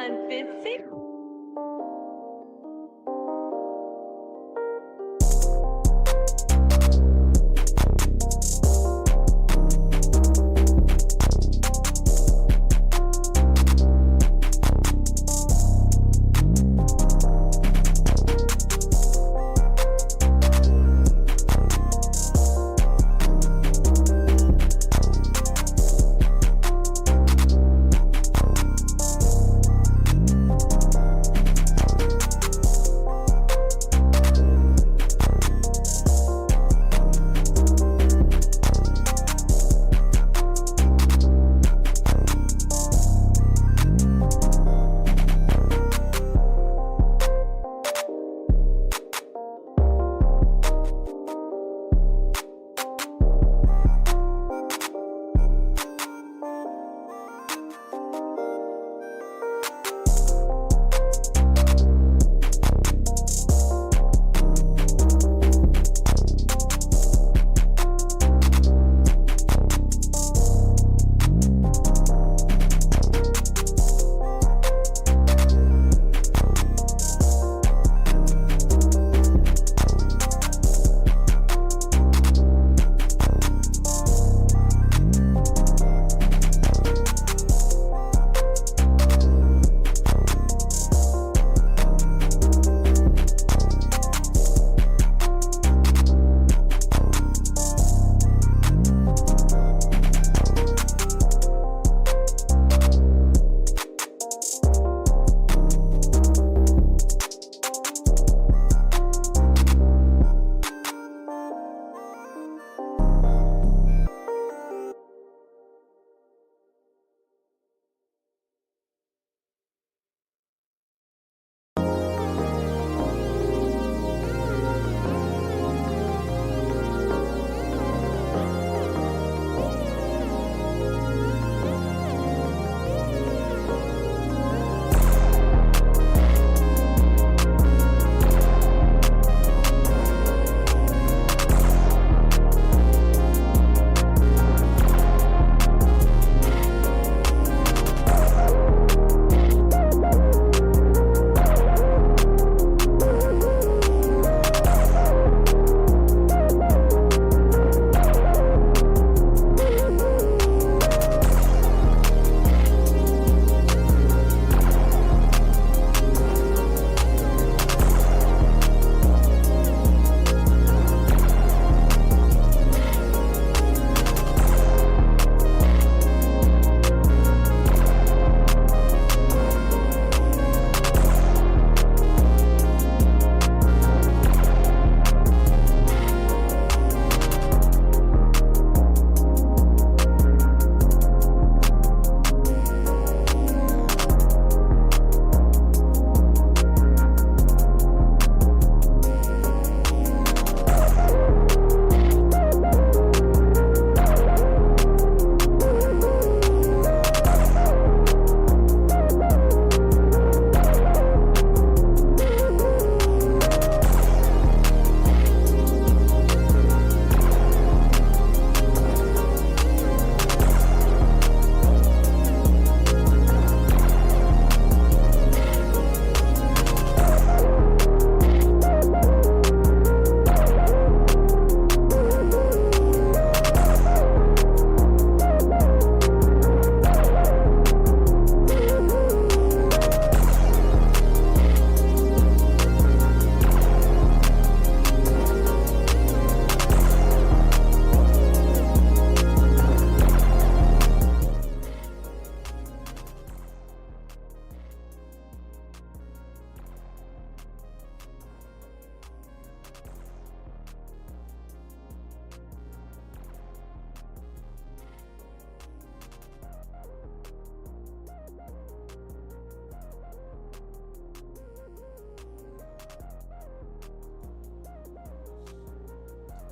on, Fitzy.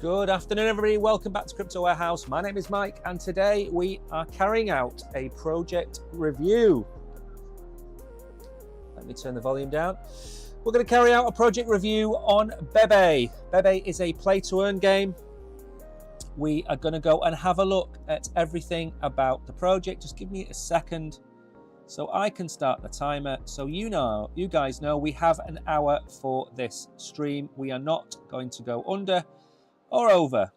Good afternoon, everybody. Welcome back to Crypto Warehouse. My name is Mike, and today we are carrying out a project review. Let me turn the volume down. We're going to carry out a project review on BEBE. BEBE is a play-to-earn game. We are going to go and have a look at everything about the project. Just give me a second So I can start the timer. So you guys know we have an hour for this stream. We are not going to go under or over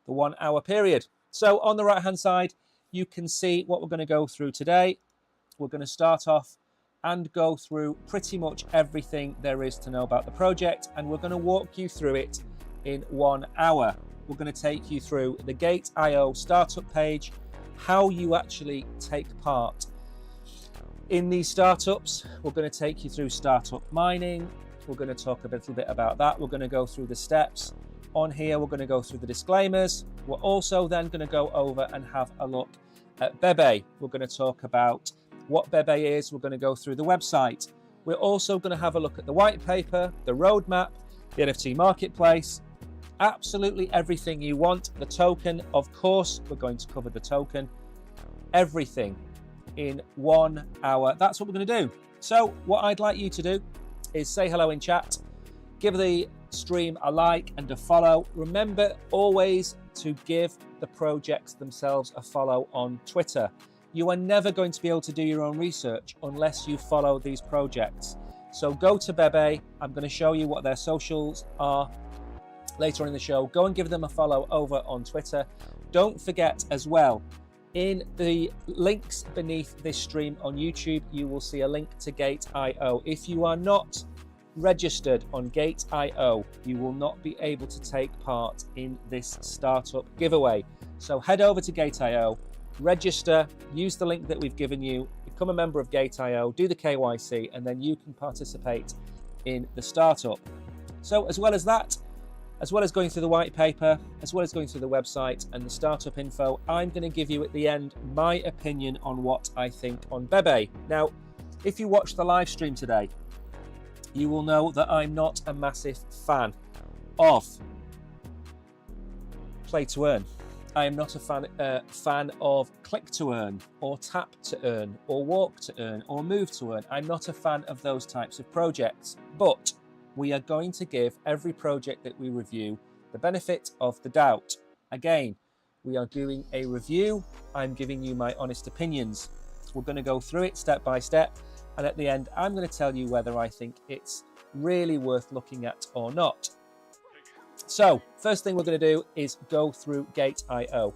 the 1 hour period. So on the right hand side, you can see what we're going to go through today. We're going to start off and go through pretty much everything there is to know about the project, and we're going to walk you through it in 1 hour. We're going to take you through the GateIO startup page, how you actually take part in these startups. We're going to take you through startup mining. We're going to talk a little bit about that. We're going to go through the steps. On here, we're going to go through the disclaimers. We're also then going to go over and have a look at BEBE. We're going to talk about what BEBE is. We're going to go through the website. We're also going to have a look at the white paper, the roadmap, the NFT marketplace, absolutely everything you want. The token, of course, we're going to cover the token, everything in 1 hour. That's what we're going to do. So what I'd like you to do is say hello in chat, give the stream a like and a follow. Remember always to give the projects themselves a follow on Twitter. You are never going to be able to do your own research unless you follow these projects. So go to BEBE. I'm going to show you what their socials are later on in the show. Go and give them a follow over on Twitter. Don't forget as well, in the links beneath this stream on YouTube, you will see a link to GateIO. If you are not registered on GateIO, you will not be able to take part in this startup giveaway. So head over to GateIO, register, use the link that we've given you, become a member of GateIO, do the KYC, and then you can participate in the startup. So as well as that, as well as going through the white paper, as well as going through the website and the startup info, I'm going to give you at the end my opinion on what I think on BEBE. Now, if you watched the live stream today, you will know that I'm not a massive fan of play to earn. I am not a fan of click to earn, or tap to earn, or walk to earn, or move to earn. I'm not a fan of those types of projects, but we are going to give every project that we review the benefit of the doubt. Again, we are doing a review. I'm giving you my honest opinions. We're going to go through it step by step, and at the end, I'm going to tell you whether I think it's really worth looking at or not. So, first thing we're going to do is go through GateIO.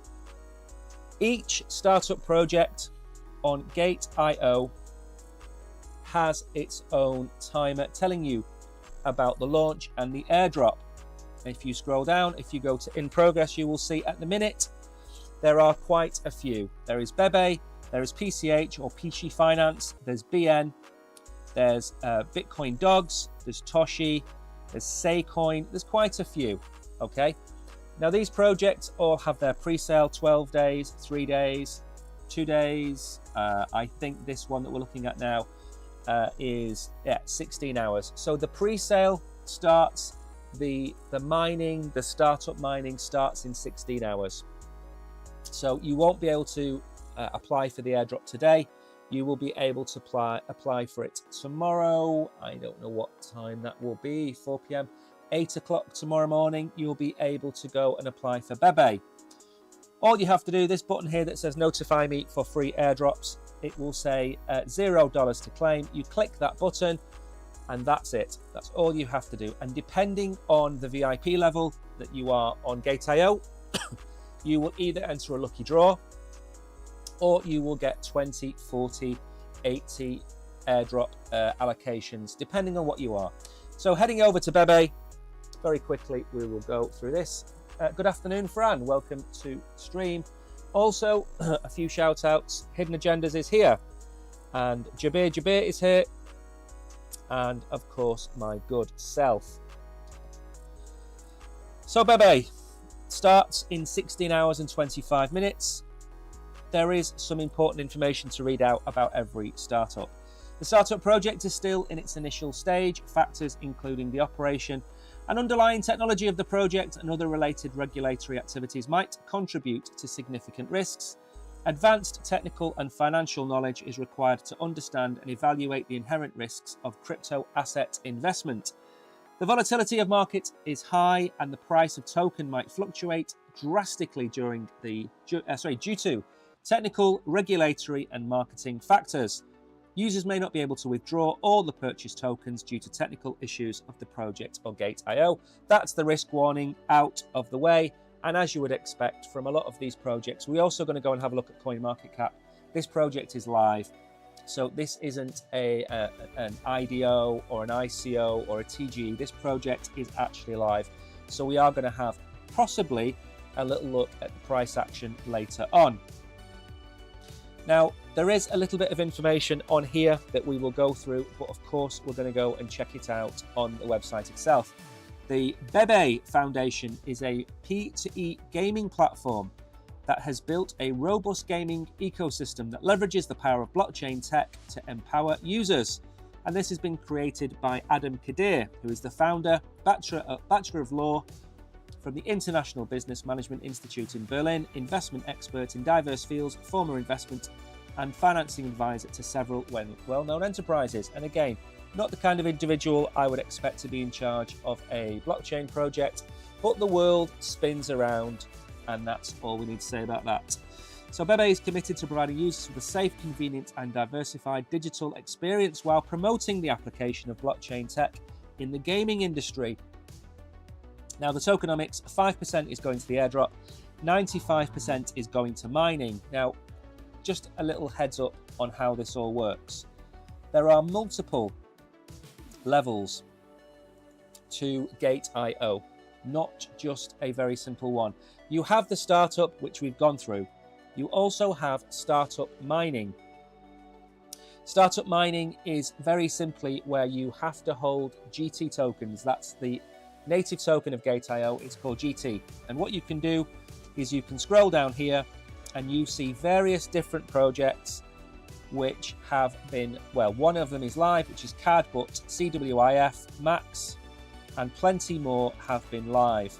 Each startup project on GateIO has its own timer telling you about the launch and the airdrop. If you scroll down, if you go to in progress, you will see at the minute there are quite a few. There is BEBE, there is PCH or Pichi Finance, there's BN, there's Bitcoin Dogs, there's Toshi, there's Saycoin, there's quite a few. Okay, now these projects all have their pre-sale 12 days, 3 days, 2 days. I think this one that we're looking at now is 16 hours. So the pre-sale starts, the mining, the startup mining starts in 16 hours. So you won't be able to apply for the airdrop today. You will be able to apply for it tomorrow. I don't know what time that will be, 4 p.m. 8 o'clock tomorrow morning, you'll be able to go and apply for BEBE. All you have to do, this button here that says notify me for free airdrops, it will say $0 to claim. You click that button and that's it. That's all you have to do. And depending on the VIP level that you are on GateIO, you will either enter a lucky draw or you will get 20, 40, 80 airdrop allocations, depending on what you are. So heading over to BEBE, very quickly, we will go through this. Good afternoon, Fran. Welcome to stream. Also, a few shout outs. Hidden Agendas is here. And Jabir is here. And of course, my good self. So BEBE starts in 16 hours and 25 minutes. There is some important information to read out about every startup. The startup project is still in its initial stage. Factors including the operation and underlying technology of the project and other related regulatory activities might contribute to significant risks. Advanced technical and financial knowledge is required to understand and evaluate the inherent risks of crypto asset investment. The volatility of market is high and the price of token might fluctuate drastically due to Technical, regulatory and marketing factors. Users may not be able to withdraw all the purchase tokens due to technical issues of the project or GateIO. That's the risk warning out of the way. And as you would expect from a lot of these projects, we're also going to go and have a look at CoinMarketCap. This project is live. So this isn't an IDO or an ICO or a TGE. This project is actually live. So we are going to have possibly a little look at the price action later on. Now, there is a little bit of information on here that we will go through, but of course we're going to go and check it out on the website itself. The BEBE Foundation is a P2E gaming platform that has built a robust gaming ecosystem that leverages the power of blockchain tech to empower users. And this has been created by Adam Kadir, who is the founder, Bachelor of Law from the International Business Management Institute in Berlin, investment expert in diverse fields, former investment and financing advisor to several well-known enterprises. And again, not the kind of individual I would expect to be in charge of a blockchain project, but the world spins around, and that's all we need to say about that. So BEBE is committed to providing users with a safe, convenient and diversified digital experience while promoting the application of blockchain tech in the gaming industry. Now the tokenomics, 5% is going to the airdrop, 95% is going to mining. Now, just a little heads up on how this all works. There are multiple levels to GateIO, not just a very simple one. You have the startup, which we've gone through. You also have startup mining. Startup mining is very simply where you have to hold GT tokens. That's the native token of GateIO. It's called GT. And what you can do is you can scroll down here and you see various different projects which have been, well, one of them is live, which is CAD, but CWIF, Max, and plenty more have been live.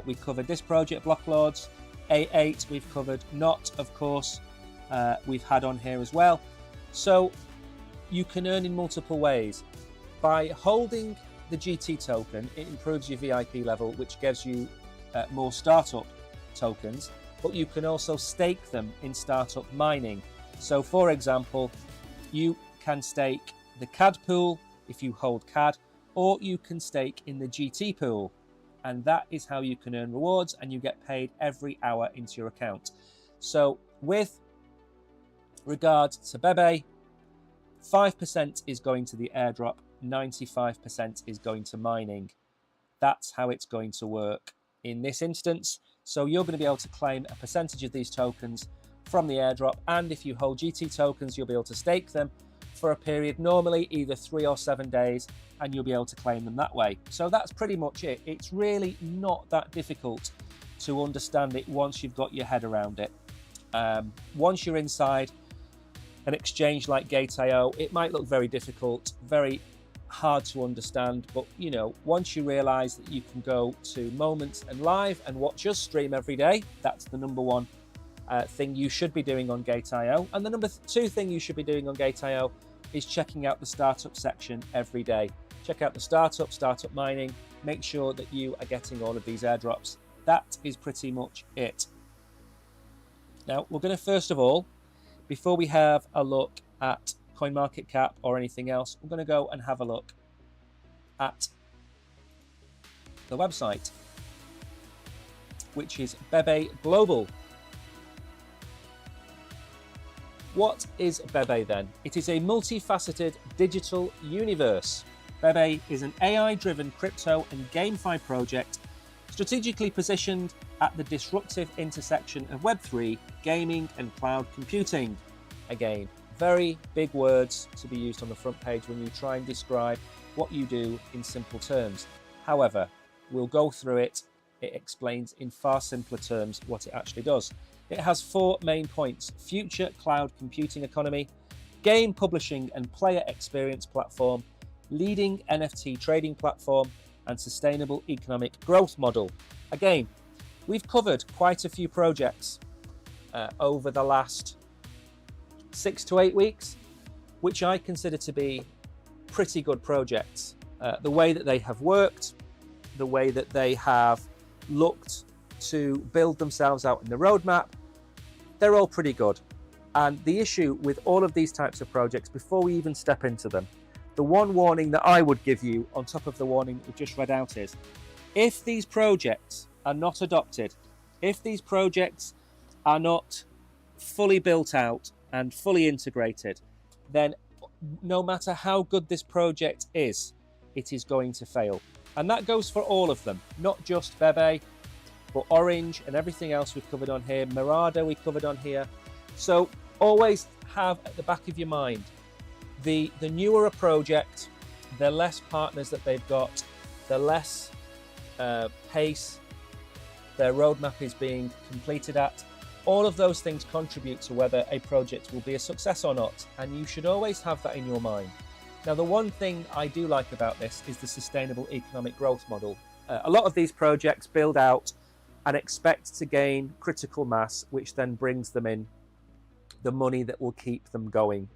We covered this project, Blocklords. A8 we've covered, Not, of course, we've had on here as well. So you can earn in multiple ways. By holding the GT token, it improves your VIP level, which gives you more startup tokens, but you can also stake them in startup mining. So for example, you can stake the CAD pool if you hold CAD, or you can stake in the GT pool. And that is how you can earn rewards, and you get paid every hour into your account. So with regards to BEBE, 5% is going to the airdrop, 95% is going to mining. That's how it's going to work in this instance. So you're going to be able to claim a percentage of these tokens from the airdrop, and if you hold GT tokens, you'll be able to stake them for a period, normally either 3 or 7 days, and you'll be able to claim them that way. So that's pretty much it. It's really not that difficult to understand it once you've got your head around it. Once you're inside an exchange like GateIO, it might look very difficult, very hard to understand, but you know, once you realize that you can go to Moments and Live and watch us stream every day, that's the number one thing you should be doing on GateIO. And the number two thing you should be doing on GateIO is checking out the startup section every day. Check out the startup mining, make sure that you are getting all of these airdrops. That is pretty much it. Now, we're going to first of all, before we have a look at CoinMarketCap or anything else, we're going to go and have a look at the website, which is BEBE Global. What is BEBE then? It is a multifaceted digital universe. BEBE is an AI-driven crypto and GameFi project strategically positioned at the disruptive intersection of Web3, gaming and cloud computing. Again, very big words to be used on the front page when you try and describe what you do in simple terms. However, we'll go through it. It explains in far simpler terms what it actually does. It has 4 main points: future cloud computing economy, game publishing and player experience platform, leading NFT trading platform, and sustainable economic growth model. Again, we've covered quite a few projects over the last 6 to 8 weeks, which I consider to be pretty good projects. The way that they have worked, the way that they have looked to build themselves out in the roadmap, they're all pretty good. And the issue with all of these types of projects, before we even step into them, the one warning that I would give you on top of the warning that we just read out is, if these projects are not adopted, if these projects are not fully built out and fully integrated, then no matter how good this project is, it is going to fail. And that goes for all of them, not just BEBE, but Orange and everything else we've covered on here. Mirado we covered on here. So always have at the back of your mind, the newer a project, the less partners that they've got, the less pace their roadmap is being completed at. All of those things contribute to whether a project will be a success or not, and you should always have that in your mind. Now, the one thing I do like about this is the sustainable economic growth model. A lot of these projects build out and expect to gain critical mass, which then brings them in the money that will keep them going.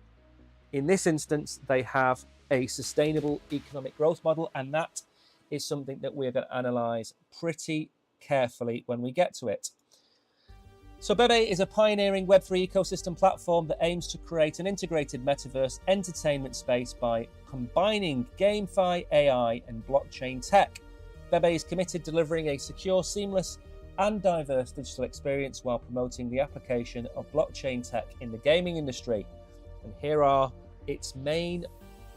In this instance, they have a sustainable economic growth model, and that is something that we're going to analyze pretty carefully when we get to it. So BEBE is a pioneering Web3 ecosystem platform that aims to create an integrated metaverse entertainment space by combining GameFi, AI, and blockchain tech. BEBE is committed to delivering a secure, seamless, and diverse digital experience while promoting the application of blockchain tech in the gaming industry. And here are its main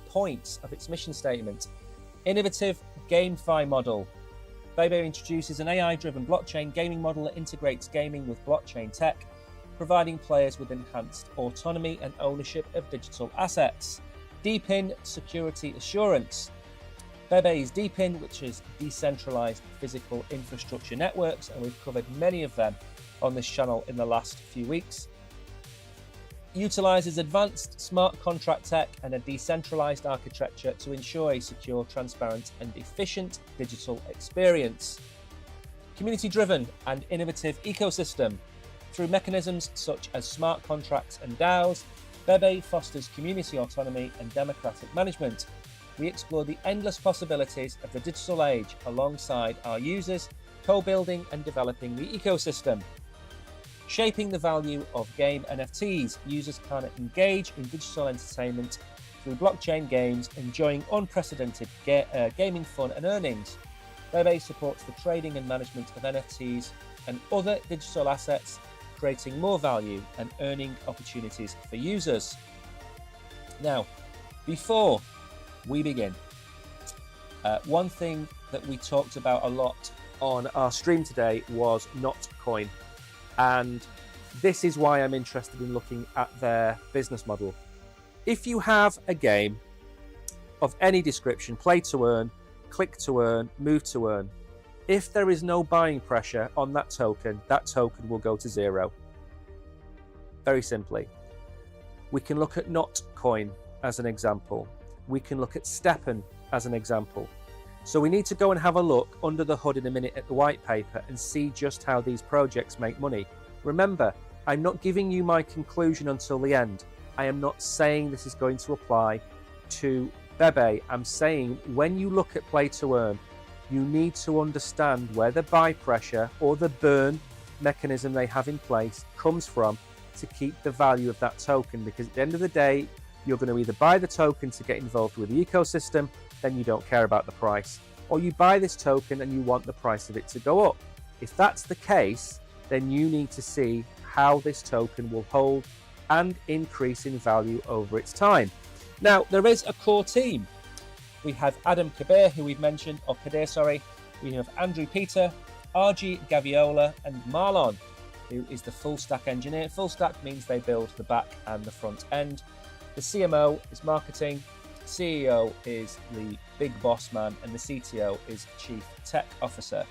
points of its mission statement. Innovative GameFi model. BEBE introduces an AI-driven blockchain gaming model that integrates gaming with blockchain tech, providing players with enhanced autonomy and ownership of digital assets. DeepIn security assurance. BEBE is DeepIn, which is decentralized physical infrastructure networks, and we've covered many of them on this channel in the last few weeks. Utilizes advanced smart contract tech and a decentralized architecture to ensure a secure, transparent, and efficient digital experience. Community-driven and innovative ecosystem. Through mechanisms such as smart contracts and DAOs, BEBE fosters community autonomy and democratic management. We explore the endless possibilities of the digital age alongside our users, co-building and developing the ecosystem. Shaping the value of game NFTs. Users can engage in digital entertainment through blockchain games, enjoying unprecedented gaming fun and earnings. BEBE supports the trading and management of NFTs and other digital assets, creating more value and earning opportunities for users. Now, before we begin, one thing that we talked about a lot on our stream today was Notcoin. And this is why I'm interested in looking at their business model. If you have a game of any description, play to earn, click to earn, move to earn, if there is no buying pressure on that token will go to zero. Very simply. We can look at Notcoin as an example. We can look at Steppen as an example. So we need to go and have a look under the hood in a minute at the white paper and see just how these projects make money. Remember, I'm not giving you my conclusion until the end. I am not saying this is going to apply to BEBE. I'm saying when you look at play to earn, you need to understand where the buy pressure or the burn mechanism they have in place comes from to keep the value of that token, because at the end of the day, you're going to either buy the token to get involved with the ecosystem, then you don't care about the price, or you buy this token and you want the price of it to go up. If that's the case, then you need to see how this token will hold and increase in value over its time. Now, there is a core team. We have Adam Kabir, who we've mentioned, or Kadir, sorry. We have Andrew Peter, RG Gaviola, and Marlon, who is the full stack engineer. Full stack means they build the back and the front end. The CMO is marketing, CEO is the big boss man, and the CTO is Chief Tech Officer.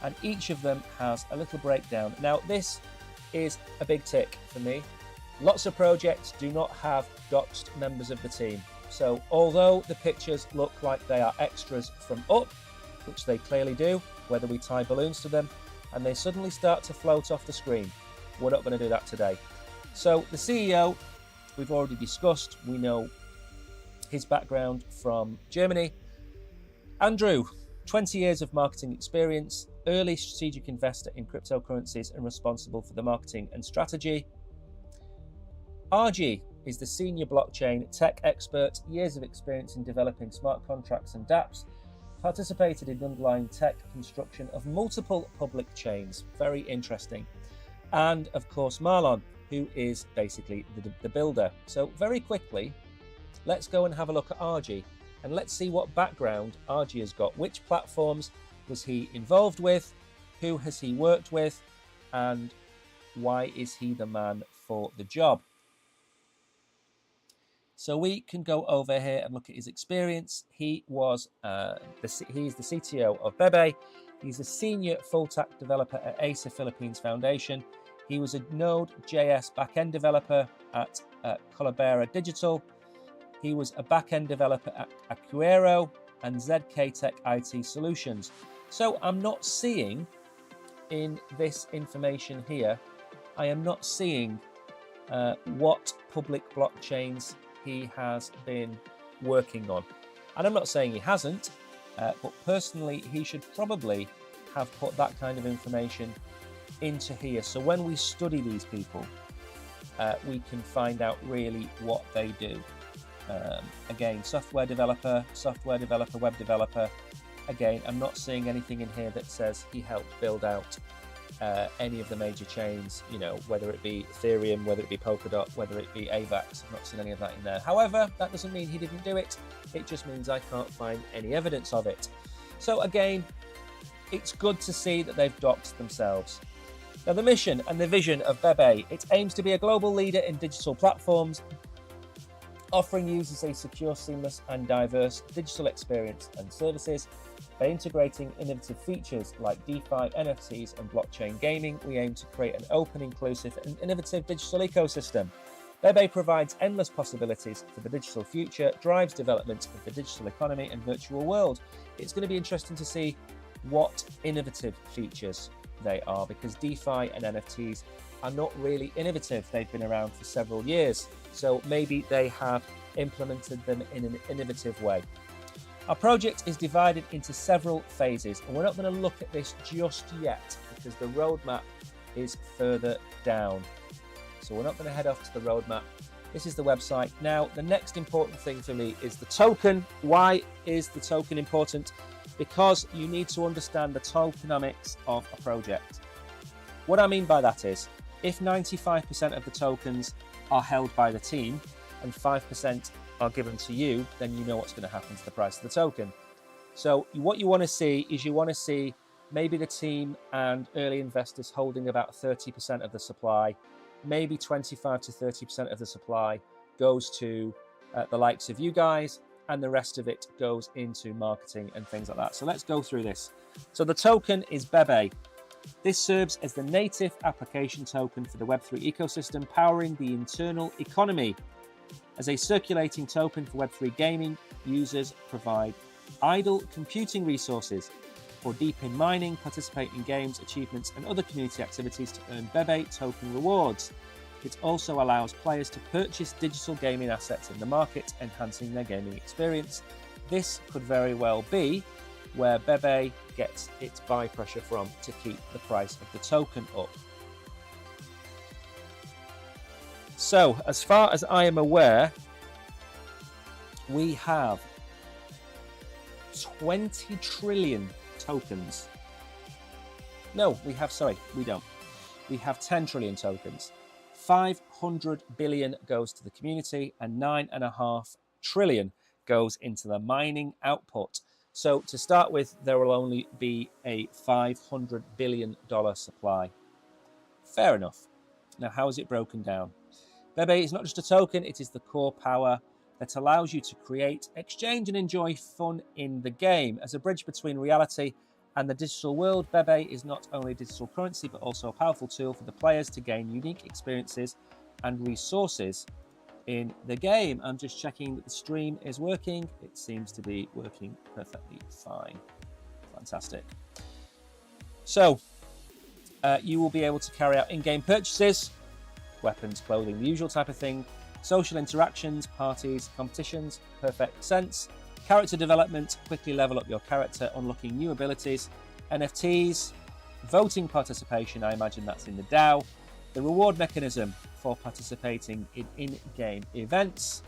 And each of them has a little breakdown. Now, this is a big tick for me. Lots of projects do not have doxed members of the team. So although the pictures look like they are extras from up, which they clearly do, whether we tie balloons to them, and they suddenly start to float off the screen, we're not going to do that today. So the CEO, we've already discussed. We know his background from Germany. Andrew, 20 years of marketing experience, early strategic investor in cryptocurrencies and responsible for the marketing and strategy. RG is the senior blockchain tech expert, years of experience in developing smart contracts and dApps, participated in underlying tech construction of multiple public chains. Very interesting. And of course, Marlon, who is basically the builder. So very quickly, let's go and have a look at RG and let's see what background RG has got. Which platforms was he involved with? Who has he worked with? And why is he the man for the job? So we can go over here and look at his experience. He was he's the CTO of BEBE. He's a senior full-stack developer at ASA Philippines Foundation. He was a Node.js backend developer at Colabera Digital. He was a backend developer at GateIO and ZK Tech IT Solutions. So I'm not seeing in this information here, I am not seeing what public blockchains he has been working on. And I'm not saying he hasn't, but personally, he should probably have put that kind of information into here. So when we study these people, we can find out really what they do. Again, software developer, web developer. Again, I'm not seeing anything in here that says he helped build out any of the major chains, you know, whether it be Ethereum, whether it be Polkadot, whether it be AVAX. I've not seen any of that in there. However, that doesn't mean he didn't do it. It just means I can't find any evidence of it. So again, it's good to see that they've doxed themselves. Now, the mission and the vision of BEBE, it aims to be a global leader in digital platforms, offering users a secure, seamless and diverse digital experience and services. By integrating innovative features like DeFi, NFTs and blockchain gaming, we aim to create an open, inclusive and innovative digital ecosystem. BEBE provides endless possibilities for the digital future, drives development of the digital economy and virtual world. It's going to be interesting to see what innovative features they are, because DeFi and NFTs are not really innovative. They've been around for several years, so maybe they have implemented them in an innovative way. Our project is divided into several phases, and we're not going to look at this just yet because the roadmap is further down. So we're not going to head off to the roadmap. This is the website. Now, the next important thing for me is the token. Why is the token important? Because you need to understand the tokenomics of a project. What I mean by that is, if 95% of the tokens are held by the team and 5% are given to you, then you know what's going to happen to the price of the token. So what you want to see is maybe the team and early investors holding about 30% of the supply, maybe 25 to 30% of the supply goes to the likes of you guys, and the rest of it goes into marketing and things like that. So let's go through this. So the token is BEBE. This serves as the native application token for the Web3 ecosystem, powering the internal economy. As a circulating token for Web3 gaming, users provide idle computing resources or deep in mining, participate in games, achievements, and other community activities to earn BEBE token rewards. It also allows players to purchase digital gaming assets in the market, enhancing their gaming experience. This could very well be where BEBE gets its buy pressure from to keep the price of the token up. So, as far as I am aware, we have 20 trillion tokens. No, we don't. We have 10 trillion tokens. 500 billion goes to the community and 9.5 trillion goes into the mining output. So to start with, there will only be a $500 billion supply. Fair enough. Now, how is it broken down? BEBE is not just a token, it is the core power that allows you to create, exchange and enjoy fun in the game. As a bridge between reality and the digital world, BEBE is not only a digital currency, but also a powerful tool for the players to gain unique experiences and resources in the game. I'm just checking that the stream is working. It seems to be working perfectly fine. Fantastic. So, you will be able to carry out in-game purchases, weapons, clothing, the usual type of thing, social interactions, parties, competitions, perfect sense. Character development, quickly level up your character, unlocking new abilities. NFTs, voting participation, I imagine that's in the DAO. The reward mechanism for participating in in-game events.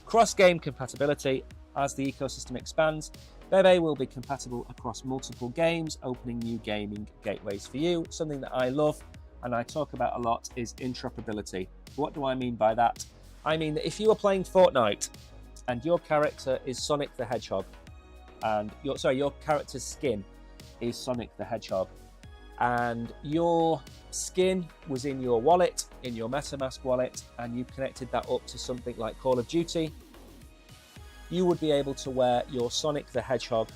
Cross-game compatibility, as the ecosystem expands, BEBE will be compatible across multiple games, opening new gaming gateways for you. Something that I love and I talk about a lot is interoperability. What do I mean by that? I mean that if you are playing Fortnite and your character is Sonic the Hedgehog, and your character's skin is Sonic the Hedgehog, and your skin was in your wallet, in your MetaMask wallet, and you connected that up to something like Call of Duty, you would be able to wear your Sonic the Hedgehog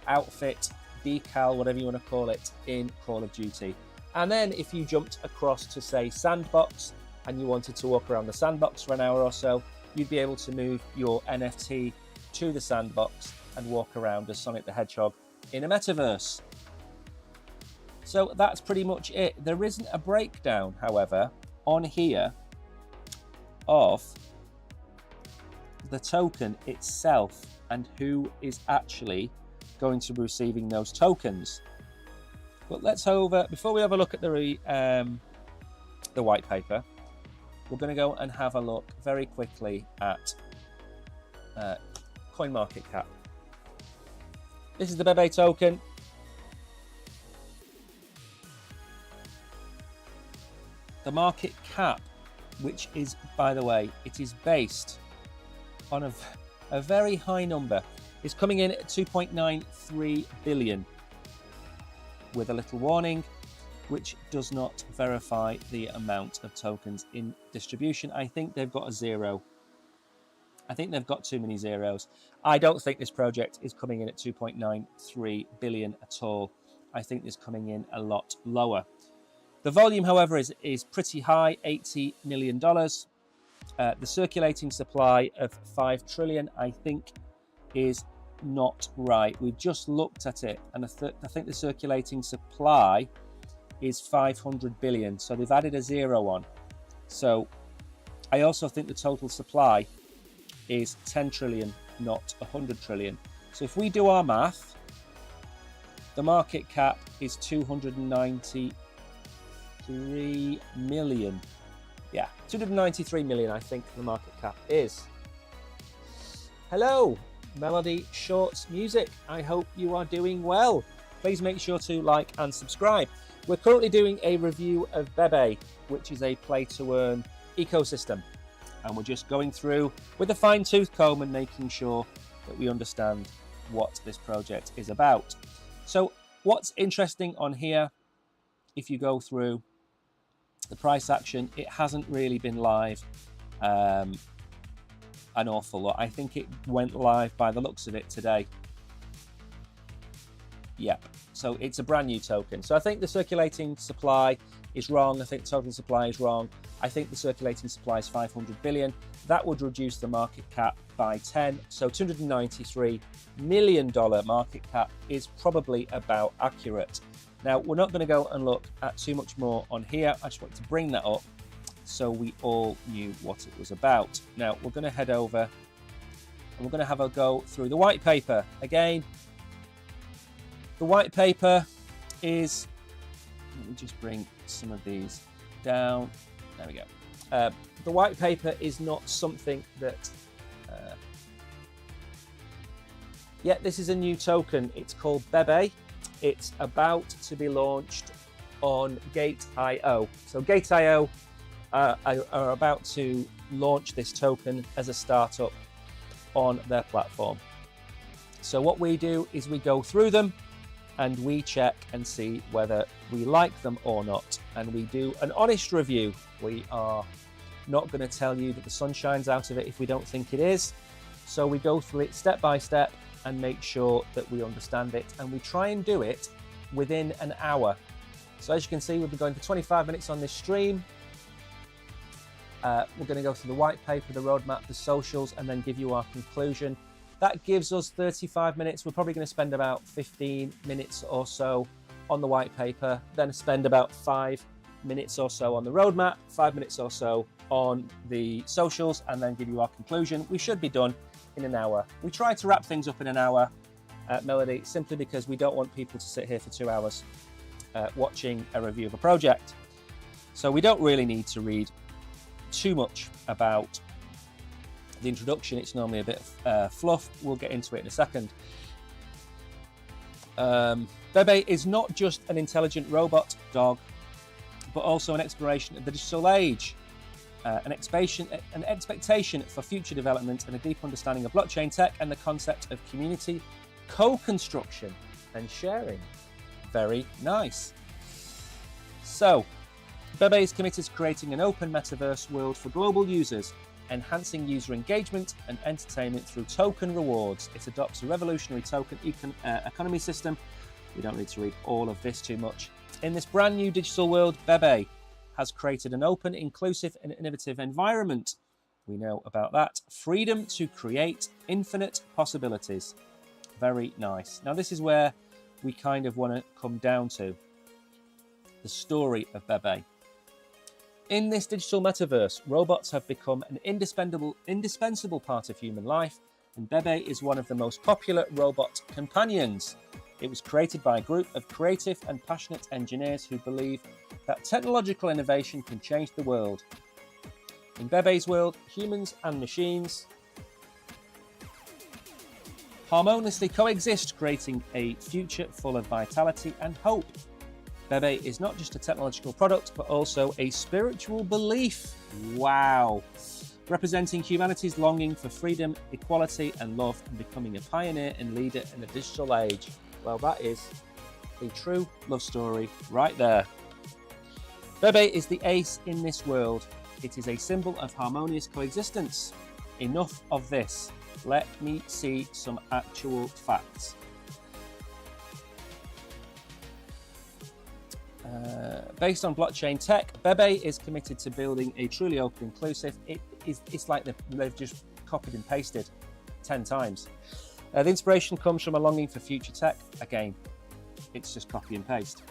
outfit, decal, whatever you want to call it, in Call of Duty. And then if you jumped across to, say, Sandbox, and you wanted to walk around the Sandbox for an hour or so, you'd be able to move your NFT to the Sandbox and walk around as Sonic the Hedgehog in a metaverse. So that's pretty much it. There isn't a breakdown, however, on here of the token itself and who is actually going to be receiving those tokens. But before we have a look at the white paper, we're going to go and have a look very quickly at CoinMarketCap. This is the BEBE token. The market cap, which is, by the way, it is based on a very high number, is coming in at 2.93 billion, with a little warning, which does not verify the amount of tokens in distribution. I think they've got a zero. I think they've got too many zeros. I don't think this project is coming in at 2.93 billion at all. I think it's coming in a lot lower. The volume, however, is pretty high, $80 million. The circulating supply of 5 trillion, I think, is not right. We just looked at it, and I think the circulating supply is 500 billion. So they've added a zero on. So I also think the total supply is 10 trillion, not 100 trillion. So if we do our math, the market cap is 293 million. Yeah, 293 million, I think the market cap is. Hello, Melody Shorts Music. I hope you are doing well. Please make sure to like and subscribe. We're currently doing a review of BEBE, which is a play-to-earn ecosystem. And we're just going through with a fine-tooth comb and making sure that we understand what this project is about. So what's interesting on here, if you go through the price action, it hasn't really been live an awful lot. I think it went live by the looks of it today. Yep. So it's a brand new token. So I think the circulating supply is wrong. I think total supply is wrong. I think the circulating supply is 500 billion. That would reduce the market cap by 10. So $293 million market cap is probably about accurate. Now, we're not going to go and look at too much more on here. I just wanted to bring that up so we all knew what it was about. Now, we're going to head over and we're going to have a go through the white paper. Again, the white paper is, let me just bring some of these down. There we go. The white paper is not something that, this is a new token. It's called BEBE. It's about to be launched on GateIO. So GateIO are about to launch this token as a startup on their platform. So what we do is we go through them and we check and see whether we like them or not. And we do an honest review. We are not going to tell you that the sun shines out of it if we don't think it is. So we go through it step by step and make sure that we understand it. And we try and do it within an hour. So as you can see, we've been going for 25 minutes on this stream. We're going to go through the white paper, the roadmap, the socials, and then give you our conclusion. That gives us 35 minutes. We're probably going to spend about 15 minutes or so on the white paper, then spend about 5 minutes or so on the roadmap, 5 minutes or so on the socials, and then give you our conclusion. We should be done in an hour. We try to wrap things up in an hour, Melody, simply because we don't want people to sit here for 2 hours watching a review of a project. So we don't really need to read too much about the introduction. It's normally a bit of fluff. We'll get into it in a second. BEBE is not just an intelligent robot dog, but also an exploration of the digital age, an expectation for future development, and a deep understanding of blockchain tech and the concept of community co-construction and sharing. Very nice. So, BEBE is committed to creating an open metaverse world for global users, enhancing user engagement and entertainment through token rewards. It adopts a revolutionary token economy system. We don't need to read all of this too much. In this brand new digital world, BEBE has created an open, inclusive and innovative environment. We know about that. Freedom to create infinite possibilities. Very nice. Now this is where we kind of want to come down to the story of BEBE. In this digital metaverse, robots have become an indispensable part of human life, and BEBE is one of the most popular robot companions. It was created by a group of creative and passionate engineers who believe that technological innovation can change the world. In BEBE's world, humans and machines harmoniously coexist, creating a future full of vitality and hope. BEBE is not just a technological product, but also a spiritual belief. Wow. Representing humanity's longing for freedom, equality, and love, and becoming a pioneer and leader in the digital age. Well, that is a true love story right there. BEBE is the ace in this world. It is a symbol of harmonious coexistence. Enough of this. Let me see some actual facts. Based on blockchain tech, BEBE is committed to building a truly open, inclusive. It's like they've just copied and pasted 10 times. The inspiration comes from a longing for future tech. Again, it's just copy and paste.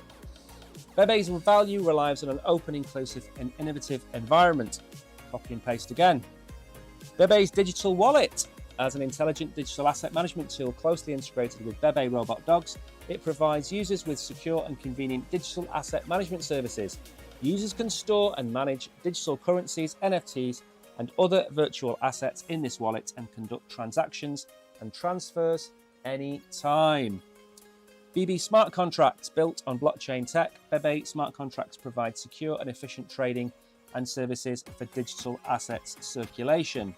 BEBE's value relies on an open, inclusive and innovative environment. Copy and paste again. BEBE's digital wallet. As an intelligent digital asset management tool closely integrated with BEBE robot dogs, it provides users with secure and convenient digital asset management services. Users can store and manage digital currencies, NFTs, and other virtual assets in this wallet and conduct transactions and transfers anytime. BEBE smart contracts built on blockchain tech. BEBE smart contracts provide secure and efficient trading and services for digital assets circulation.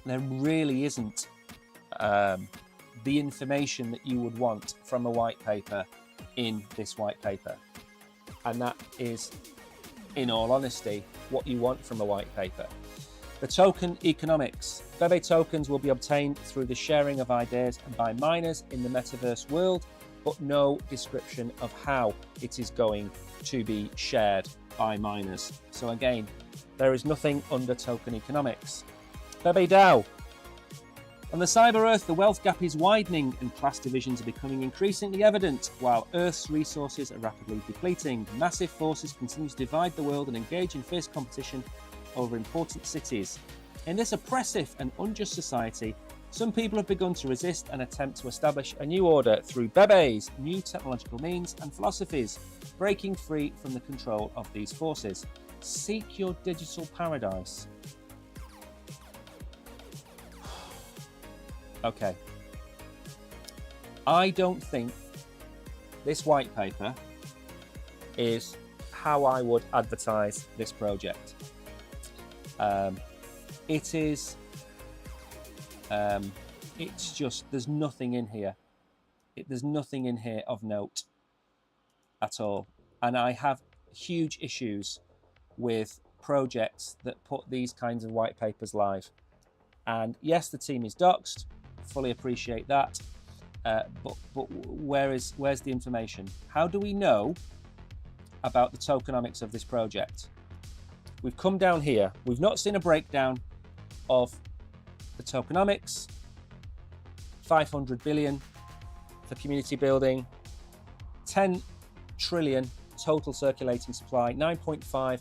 There really isn't the information that you would want from a white paper in this white paper. And that is, in all honesty, what you want from a white paper. The token economics. BEBE tokens will be obtained through the sharing of ideas and by miners in the metaverse world, but no description of how it is going to be shared by miners. So again, there is nothing under token economics. BEBE DAO. On the cyber Earth, the wealth gap is widening and class divisions are becoming increasingly evident. While Earth's resources are rapidly depleting, massive forces continue to divide the world and engage in fierce competition over important cities. In this oppressive and unjust society, some people have begun to resist and attempt to establish a new order through BEBE's new technological means and philosophies, breaking free from the control of these forces. Seek your digital paradise. Okay. I don't think this white paper is how I would advertise this project. It is, it's just, there's nothing in here. There's nothing in here of note at all. And I have huge issues with projects that put these kinds of white papers live. And yes, the team is doxed. Fully appreciate that, but where's the information? How do we know about the tokenomics of this project? We've come down here. We've not seen a breakdown of the tokenomics. 500 billion for community building, 10 trillion total circulating supply, 9.5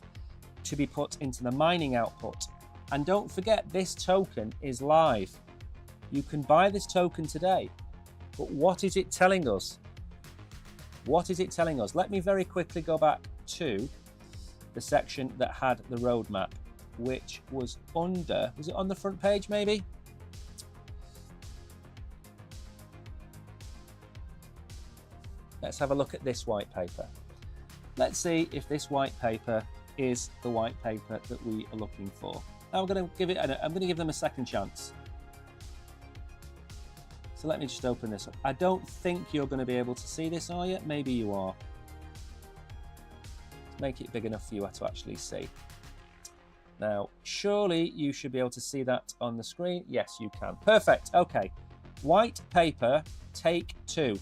to be put into the mining output. And don't forget, this token is live. You can buy this token today. But what is it telling us? What is it telling us? Let me very quickly go back to the section that had the roadmap, which was under, was it on the front page maybe? Let's have a look at this white paper. Let's see if this white paper is the white paper that we are looking for. I'm going to give them a second chance. So let me just open this up. I don't think you're going to be able to see this, are you? Maybe you are. Let's make it big enough for you to actually see. Now, surely you should be able to see that on the screen. Yes, you can. Perfect. Okay. White paper, take 2.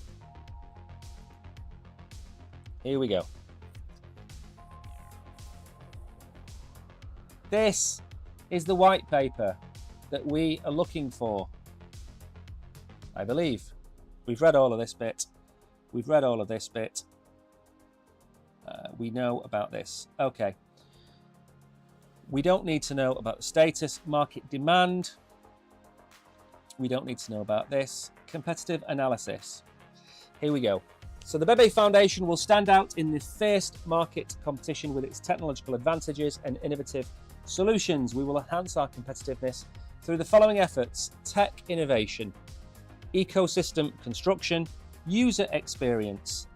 Here we go. This is the white paper that we are looking for. I believe. We've read all of this bit. We've read all of this bit. We know about this. Okay. We don't need to know about the status, market demand. We don't need to know about this. Competitive analysis. Here we go. So the BEBE Foundation will stand out in the fierce market competition with its technological advantages and innovative solutions. We will enhance our competitiveness through the following efforts: tech innovation, ecosystem construction, user experience.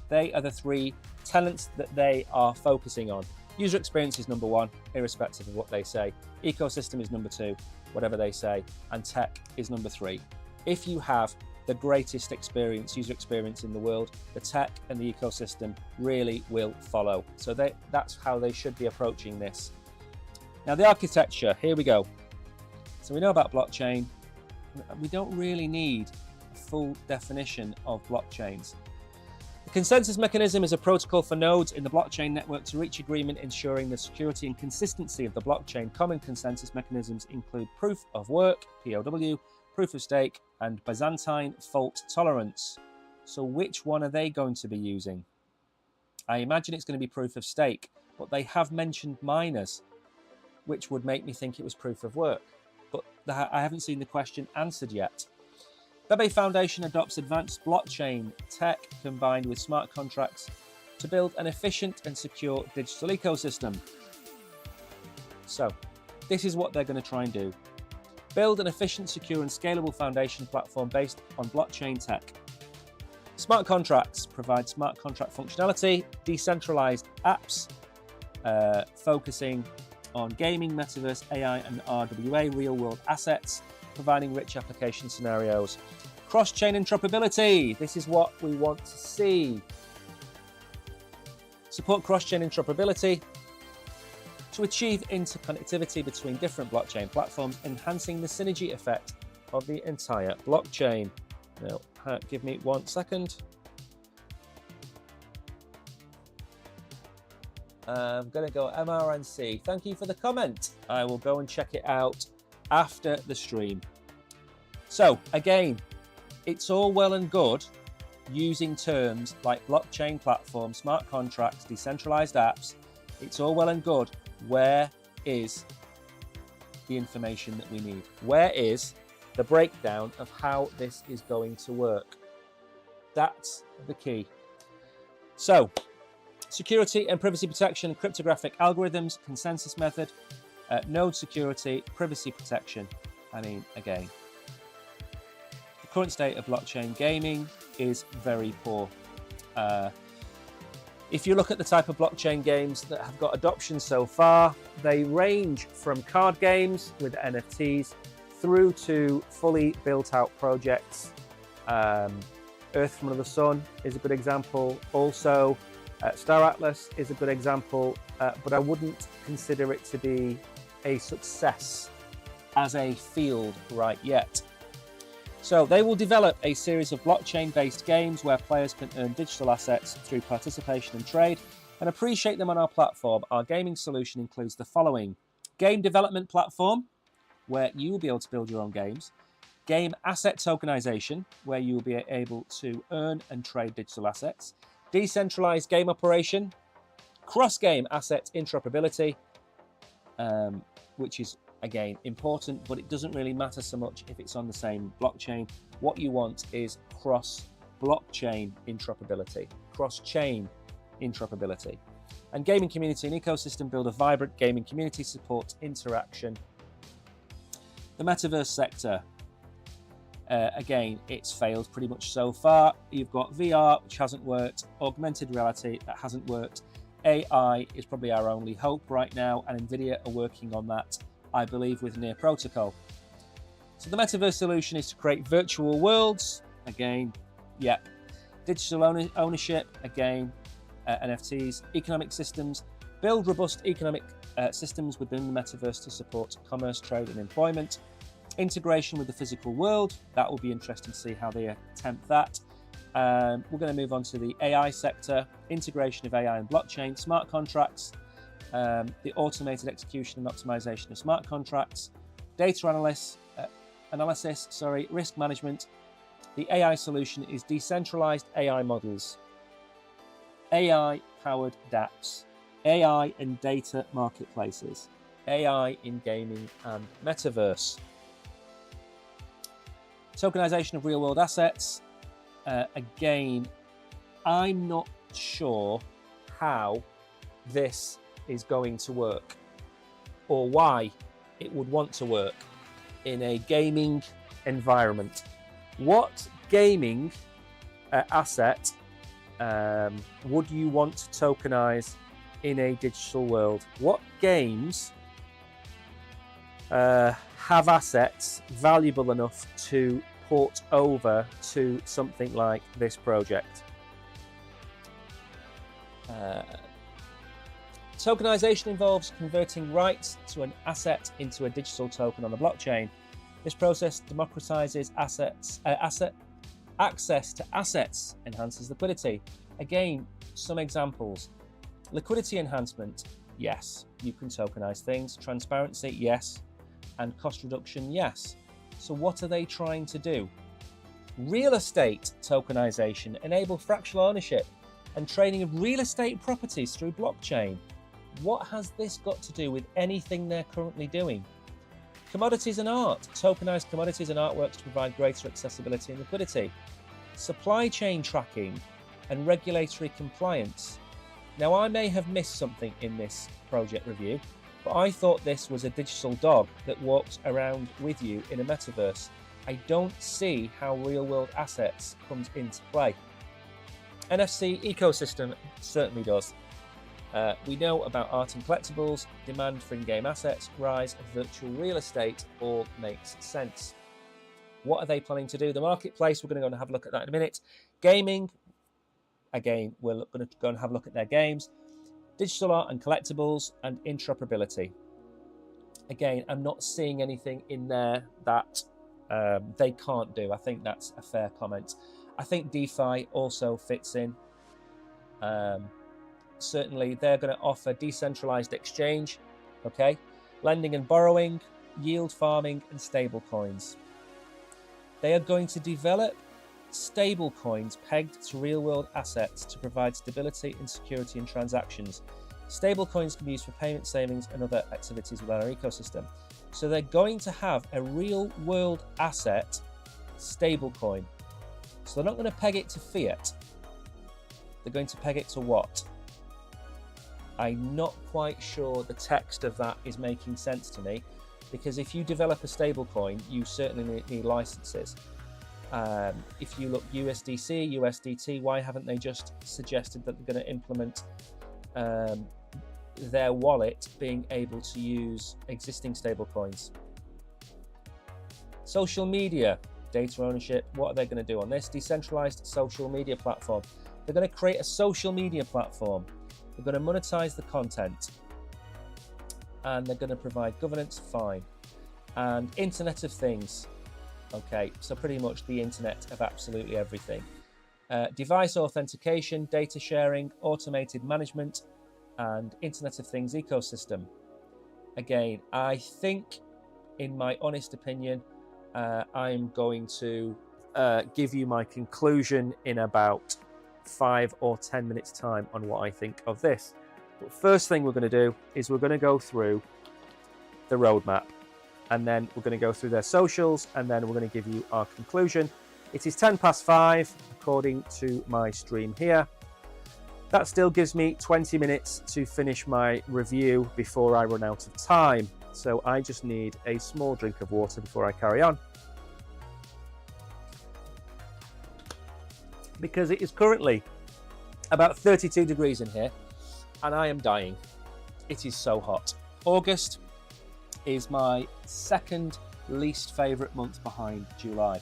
They are the 3 tenets that they are focusing on. User experience is number 1, irrespective of what they say. Ecosystem is number 2, whatever they say. And tech is number 3. If you have the greatest experience, user experience in the world, the tech and the ecosystem really will follow. So that's how they should be approaching this. Now the architecture, here we go. So we know about blockchain. We don't really need a full definition of blockchains. The consensus mechanism is a protocol for nodes in the blockchain network to reach agreement, ensuring the security and consistency of the blockchain. Common consensus mechanisms include proof of work, POW, proof of stake, and Byzantine fault tolerance. So which one are they going to be using? I imagine it's going to be proof of stake, but they have mentioned miners, which would make me think it was proof of work. But I haven't seen the question answered yet. BEBE Foundation adopts advanced blockchain tech combined with smart contracts to build an efficient and secure digital ecosystem. So this is what they're going to try and do. Build an efficient, secure and scalable foundation platform based on blockchain tech. Smart contracts provide smart contract functionality, decentralized apps, focusing on gaming, metaverse, AI and RWA, real-world assets, providing rich application scenarios. Cross-chain interoperability. This is what we want to see. Support cross-chain interoperability to achieve interconnectivity between different blockchain platforms, enhancing the synergy effect of the entire blockchain. Now, give me 1 second. I'm going to go MRNC. Thank you for the comment. I will go and check it out after the stream. So again, it's all well and good using terms like blockchain platform, smart contracts, decentralized apps. It's all well and good. Where is the information that we need? Where is the breakdown of how this is going to work? That's the key. So, security and privacy protection, cryptographic algorithms, consensus method, node security, privacy protection. I mean, again, the current state of blockchain gaming is very poor. If you look at the type of blockchain games that have got adoption so far, they range from card games with NFTs through to fully built out projects. Earth from Another Sun is a good example. Also, Star Atlas is a good example, but I wouldn't consider it to be a success as a field right yet. So they will develop a series of blockchain-based games where players can earn digital assets through participation and trade and appreciate them on our platform. Our gaming solution includes the following: game development platform, where you will be able to build your own games; game asset tokenization, where you will be able to earn and trade digital assets; decentralized game operation; cross-game asset interoperability, which is Again, important, but it doesn't really matter so much if it's on the same blockchain. What you want is cross-blockchain interoperability, cross-chain interoperability. And gaming community and ecosystem build a vibrant gaming community, support interaction. The metaverse sector, again, it's failed pretty much so far. You've got VR, which hasn't worked, augmented reality, that hasn't worked. AI is probably our only hope right now, and NVIDIA are working on that, I believe, with Near Protocol. So the metaverse solution is to create virtual worlds. Again, yep. Digital ownership, again, NFTs. Economic systems, build robust economic systems within the metaverse to support commerce, trade and employment. Integration with the physical world, that will be interesting to see how they attempt that. We're going to move on to the AI sector, integration of AI and blockchain, smart contracts, the automated execution and optimization of smart contracts, data analysis, risk management. The AI solution is decentralized AI models, AI-powered dApps, AI and data marketplaces, AI in gaming and metaverse. Tokenization of real-world assets. Again, I'm not sure how this is going to work or why it would want to work in a gaming environment. What gaming asset would you want to tokenize in a digital world? What games have assets valuable enough to port over to something like this project? Tokenization involves converting rights to an asset into a digital token on the blockchain. This process democratizes access to assets, enhances liquidity. Again, some examples. Liquidity enhancement, yes, you can tokenize things. Transparency, yes. And cost reduction, yes. So what are they trying to do? Real estate tokenization, enable fractional ownership and trading of real estate properties through blockchain. What has this got to do with anything they're currently doing? Commodities and art, tokenize commodities and artworks to provide greater accessibility and liquidity. Supply chain tracking and regulatory compliance. Now, I may have missed something in this project review, but I thought this was a digital dog that walks around with you in a metaverse. I don't see how real-world assets comes into play. NFC ecosystem certainly does. We know about art and collectibles, demand for in-game assets, rise of virtual real estate all makes sense. What are they planning to do? The marketplace, we're going to go and have a look at that in a minute. Gaming, again, we're going to go and have a look at their games. Digital art and collectibles and interoperability. Again, I'm not seeing anything in there that they can't do. I think that's a fair comment. I think DeFi also fits in. Certainly, they're going to offer decentralized exchange, okay, lending and borrowing, yield farming, and stable coins. They are going to develop stable coins pegged to real-world assets to provide stability and security in transactions. Stable coins can be used for payment, savings, and other activities within our ecosystem. So they're going to have a real-world asset stable coin. So they're not going to peg it to fiat. They're going to peg it to what? I'm not quite sure the text of that is making sense to me, because if you develop a stable coin, you certainly need licenses. If you look USDC, USDT, why haven't they just suggested that they're going to implement their wallet being able to use existing stable coins? Social media, data ownership, what are they going to do on this? Decentralized social media platform. They're going to create a social media platform. They're going to monetize the content. And they're going to provide governance, fine. And Internet of Things. Okay, so pretty much the internet of absolutely everything. Device authentication, data sharing, automated management, and Internet of Things ecosystem. Again, I think, in my honest opinion, I'm going to give you my conclusion in about 5 or 10 minutes time on what I think of this. But first thing we're going to do is we're going to go through the roadmap. and then we're going to go through their socials, and then we're going to give you our conclusion. It is 5:10 according to my stream here. That still gives me 20 minutes to finish my review before I run out of time. So I just need a small drink of water before I carry on. Because it is currently about 32 degrees in here and I am dying. It is so hot. August is my second least favourite month behind July.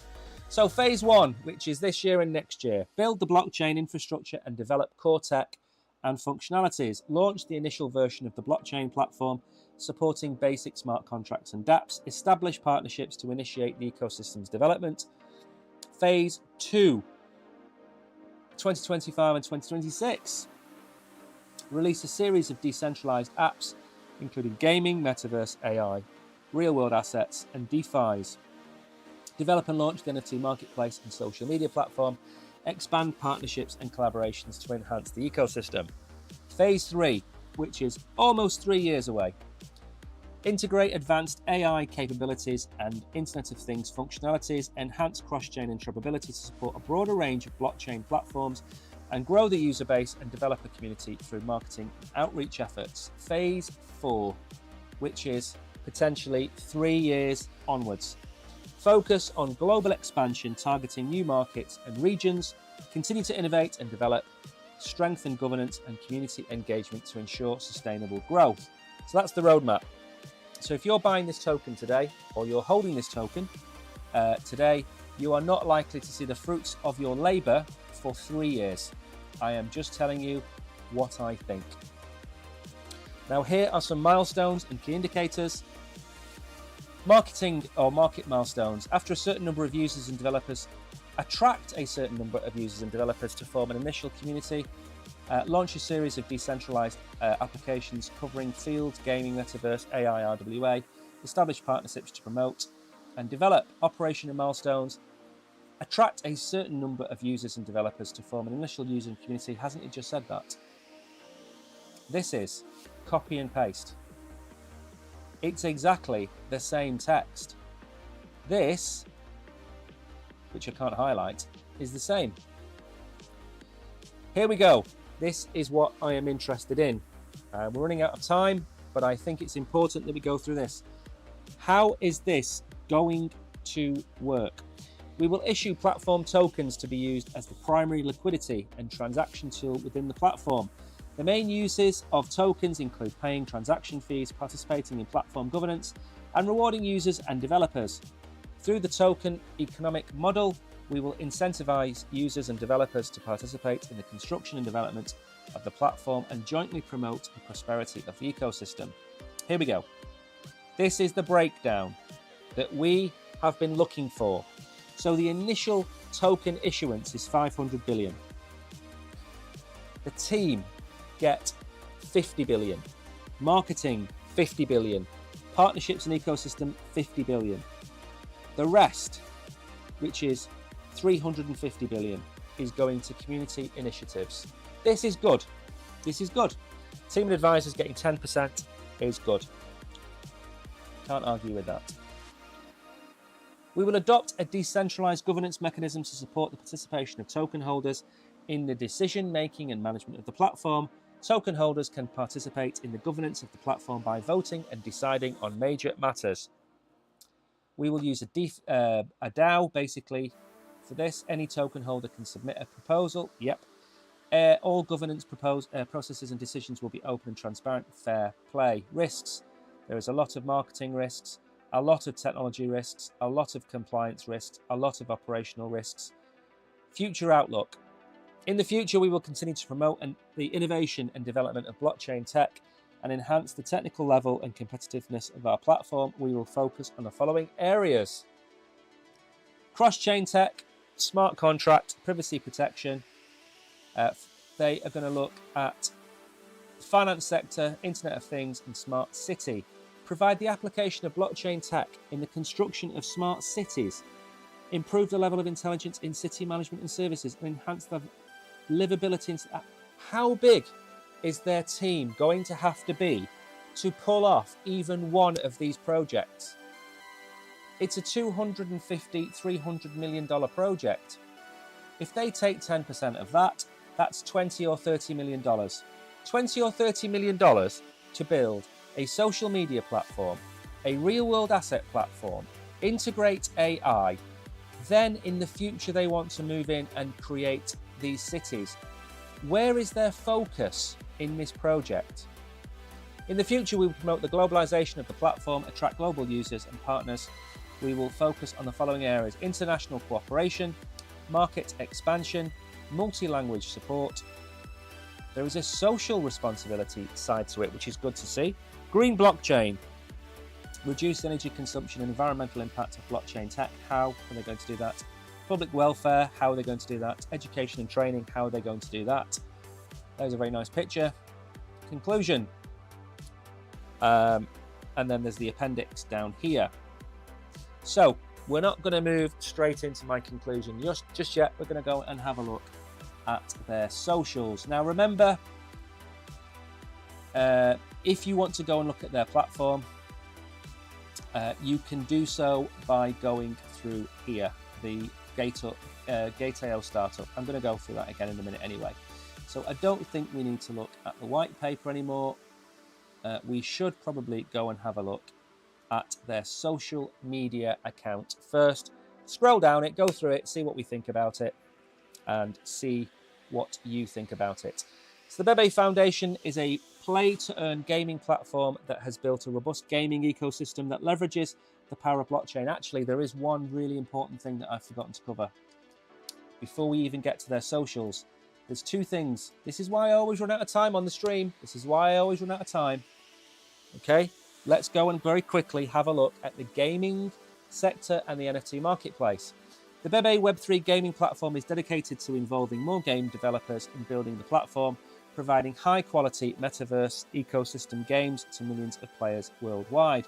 So phase 1, which is this year and next year, build the blockchain infrastructure and develop core tech and functionalities. Launch the initial version of the blockchain platform, supporting basic smart contracts and dApps. Establish partnerships to initiate the ecosystem's development. Phase 2, 2025 and 2026. Release a series of decentralized apps, including gaming, metaverse, AI, real-world assets, and DeFis. Develop and launch the NFT marketplace and social media platform. Expand partnerships and collaborations to enhance the ecosystem. Phase 3, which is almost 3 years away. Integrate advanced AI capabilities and Internet of Things functionalities. Enhance cross-chain interoperability to support a broader range of blockchain platforms. And grow the user base and develop a community through marketing and outreach efforts. Phase 4, which is potentially 3 years onwards. Focus on global expansion, targeting new markets and regions. Continue to innovate and develop. Strengthen governance and community engagement to ensure sustainable growth. So that's the roadmap. So if you're buying this token today, or you're holding this token today, you are not likely to see the fruits of your labour for 3 years. I am just telling you what I think. Now here are some milestones and key indicators. Marketing or market milestones. After a certain number of users and developers, attract a certain number of users and developers to form an initial community. Launch a series of decentralized applications covering fields, gaming, metaverse, AI, RWA. Establish partnerships to promote and develop. Operational milestones. Attract a certain number of users and developers to form an initial user community. Hasn't it just said that? This is copy and paste. It's exactly the same text. This, which I can't highlight, is the same. Here we go. This is what I am interested in. We're running out of time, but I think it's important that we go through this. How is this going to work? We will issue platform tokens to be used as the primary liquidity and transaction tool within the platform. The main uses of tokens include paying transaction fees, participating in platform governance, and rewarding users and developers. Through the token economic model, we will incentivize users and developers to participate in the construction and development of the platform and jointly promote the prosperity of the ecosystem. Here we go. This is the breakdown that we have been looking for. So the initial token issuance is 500 billion. The team get 50 billion. Marketing, 50 billion. Partnerships and ecosystem, 50 billion. The rest, which is 350 billion, is going to community initiatives. This is good. This is good. Team and advisors getting 10% is good. Can't argue with that. We will adopt a decentralized governance mechanism to support the participation of token holders in the decision-making and management of the platform. Token holders can participate in the governance of the platform by voting and deciding on major matters. We will use a DAO basically for this. Any token holder can submit a proposal. Yep. All governance processes and decisions will be open and transparent. Fair play. Risks. There is a lot of marketing risks, a lot of technology risks, a lot of compliance risks, a lot of operational risks. Future outlook. In the future, we will continue to promote the innovation and development of blockchain tech and enhance the technical level and competitiveness of our platform. We will focus on the following areas: cross-chain tech, smart contract, privacy protection. They are going to look at finance sector, Internet of Things, and smart city. Provide the application of blockchain tech in the construction of smart cities. Improve the level of intelligence in city management and services, and enhance the livability. How big is their team going to have to be to pull off even one of these projects? It's a $250, $300 million project. If they take 10% of that, that's $20 or $30 million. $20 or $30 million to build a social media platform, a real-world asset platform, integrate AI. Then in the future, they want to move in and create these cities. Where is their focus in this project? In the future, we will promote the globalization of the platform, attract global users and partners. We will focus on the following areas: international cooperation, market expansion, multi-language support. There is a social responsibility side to it, which is good to see. Green blockchain, reduce energy consumption and environmental impact of blockchain tech. How are they going to do that? Public welfare, how are they going to do that? Education and training, how are they going to do that? There's a very nice picture. Conclusion. And then there's the appendix down here. So we're not going to move straight into my conclusion just yet. We're going to go and have a look at their socials. Now remember, if you want to go and look at their platform, you can do so by going through here, the GateIO startup. I'm going to go through that again in a minute anyway. So I don't think we need to look at the white paper anymore. We should probably go and have a look at their social media account first. Scroll down it, go through it, see what we think about it, and see what you think about it. So the BEBE Foundation is a play-to-earn gaming platform that has built a robust gaming ecosystem that leverages the power of blockchain. Actually, there is one really important thing that I've forgotten to cover before we even get to their socials. There's two things. This is why I always run out of time on the stream. This is why I always run out of time. Okay, let's go and very quickly have a look at the gaming sector and the NFT marketplace. The BEBE Web3 gaming platform is dedicated to involving more game developers in building the platform, providing high-quality metaverse ecosystem games to millions of players worldwide.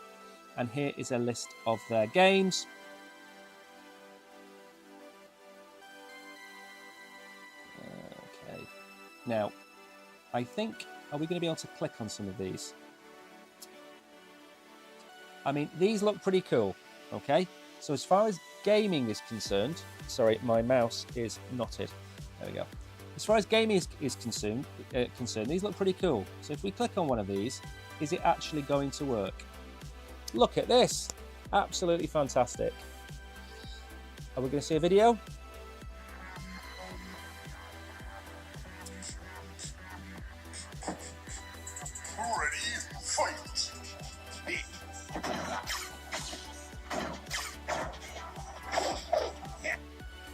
And here is a list of their games. Okay, now, I think, are we going to be able to click on some of these? I mean, these look pretty cool, okay? So as far as gaming is concerned, sorry, my mouse is knotted. There we go. As far as gaming is concerned, these look pretty cool. So if we click on one of these, is it actually going to work? Look at this. Absolutely fantastic. Are we going to see a video?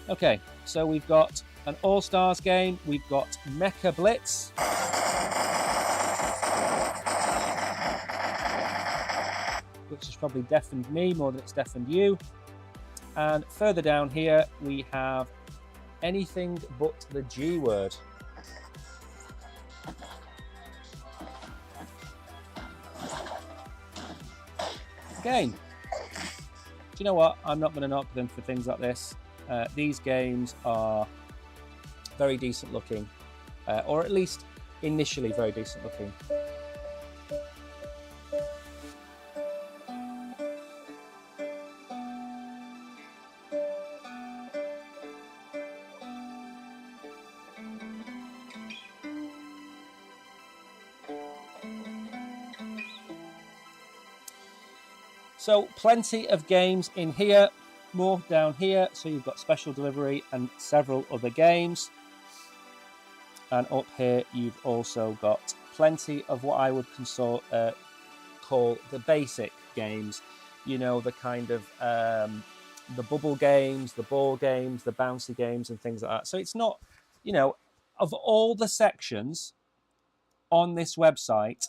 Okay, so we've got an All-Stars game, we've got Mecha Blitz. Which has probably deafened me more than it's deafened you. And further down here, we have anything but the G word. Again, do you know what? I'm not going to knock them for things like this. These games are very decent looking, or at least initially very decent looking. So plenty of games in here. More down here, so you've got special delivery and several other games, and up here you've also got plenty of what I would call the basic games, you know, the kind of the bubble games, the ball games, the bouncy games and things like that. So it's not, you know, of all the sections on this website,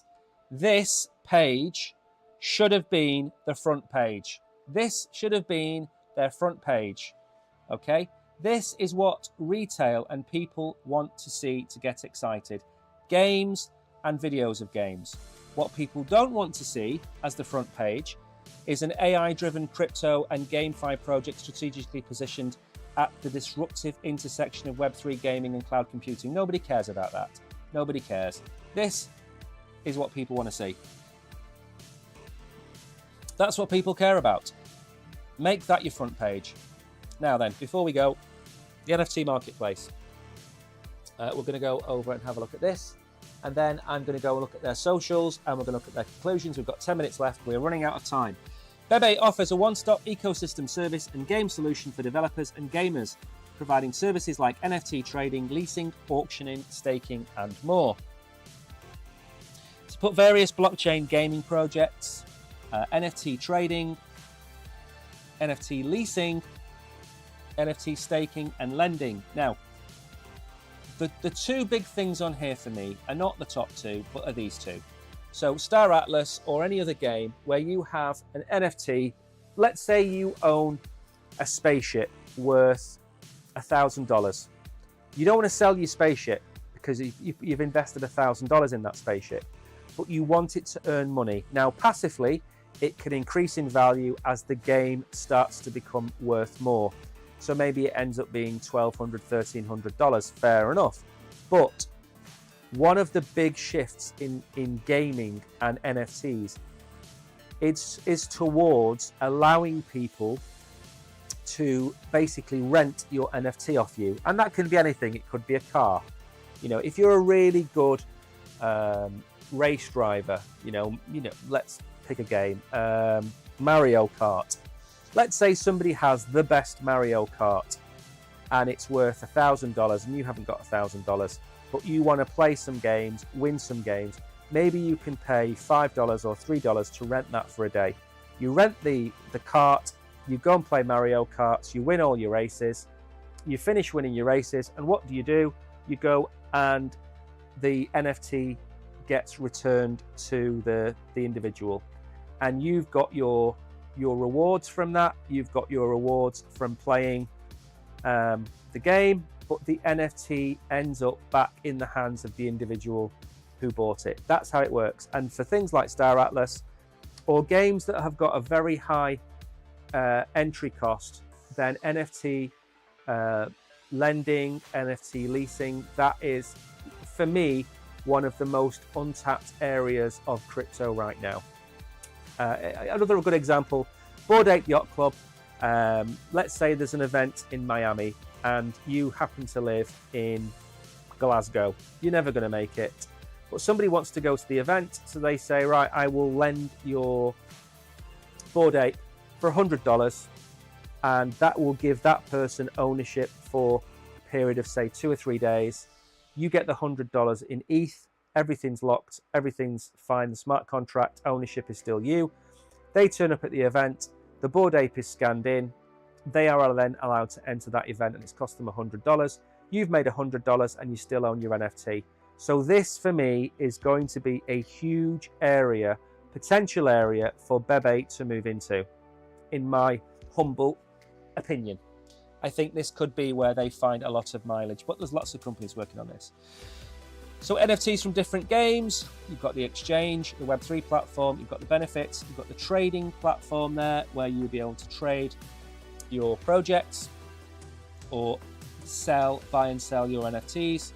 this page should have been the front page. This should have been their front page, okay? This is what retail and people want to see to get excited. Games and videos of games. What people don't want to see as the front page is an AI-driven crypto and GameFi project strategically positioned at the disruptive intersection of Web3 gaming and cloud computing. Nobody cares about that. Nobody cares. This is what people want to see. That's what people care about. Make that your front page. Now then, before we go, the NFT marketplace. We're going to go over and have a look at this. And then I'm going to go and look at their socials, and we're going to look at their conclusions. We've got 10 minutes left. We're running out of time. BEBE offers a one-stop ecosystem service and game solution for developers and gamers, providing services like NFT trading, leasing, auctioning, staking, and more. To put various blockchain gaming projects, NFT trading, NFT leasing, NFT staking, and lending. Now, the two big things on here for me are not the top two, but are these two. So Star Atlas or any other game where you have an NFT, let's say you own a spaceship worth $1,000. You don't want to sell your spaceship because you've invested $1,000 in that spaceship, but you want it to earn money. Now, passively, it can increase in value as the game starts to become worth more. So maybe it ends up being $1,200, $1,300, fair enough. But one of the big shifts in gaming and NFTs is towards allowing people to basically rent your NFT off you. And that can be anything. It could be a car. You know, if you're a really good race driver, you know, let's pick a game, Mario Kart. Let's say somebody has the best Mario Kart and it's worth $1,000 and you haven't got $1,000, but you want to play some games, win some games. Maybe you can pay $5 or $3 to rent that for a day. You rent the kart, you go and play Mario Karts, you win all your races, you finish winning your races, and what do? You go and the NFT gets returned to the individual, and you've got your rewards from that. You've got your rewards from playing the game, but the NFT ends up back in the hands of the individual who bought it. That's how it works. And for things like Star Atlas or games that have got a very high entry cost, then NFT lending, NFT leasing, that is, for me, one of the most untapped areas of crypto right now. Another good example, Bored Ape Yacht Club. Let's say there's an event in Miami and you happen to live in Glasgow. You're never going to make it, but somebody wants to go to the event, so they say, right, I will lend your Bored Ape for $100, and that will give that person ownership for a period of, say, 2 or 3 days. You get the $100 in ETH. Everything's locked, everything's fine, the smart contract ownership is still you. They turn up at the event, the Bored Ape is scanned in, they are then allowed to enter that event, and it's cost them $100. You've made $100 and you still own your NFT. So this, for me, is going to be a huge area, potential area for BEBE to move into, in my humble opinion. I think this could be where they find a lot of mileage, but there's lots of companies working on this. So NFTs from different games, you've got the exchange, the Web3 platform, you've got the benefits, you've got the trading platform there where you'll be able to trade your projects or buy and sell your NFTs,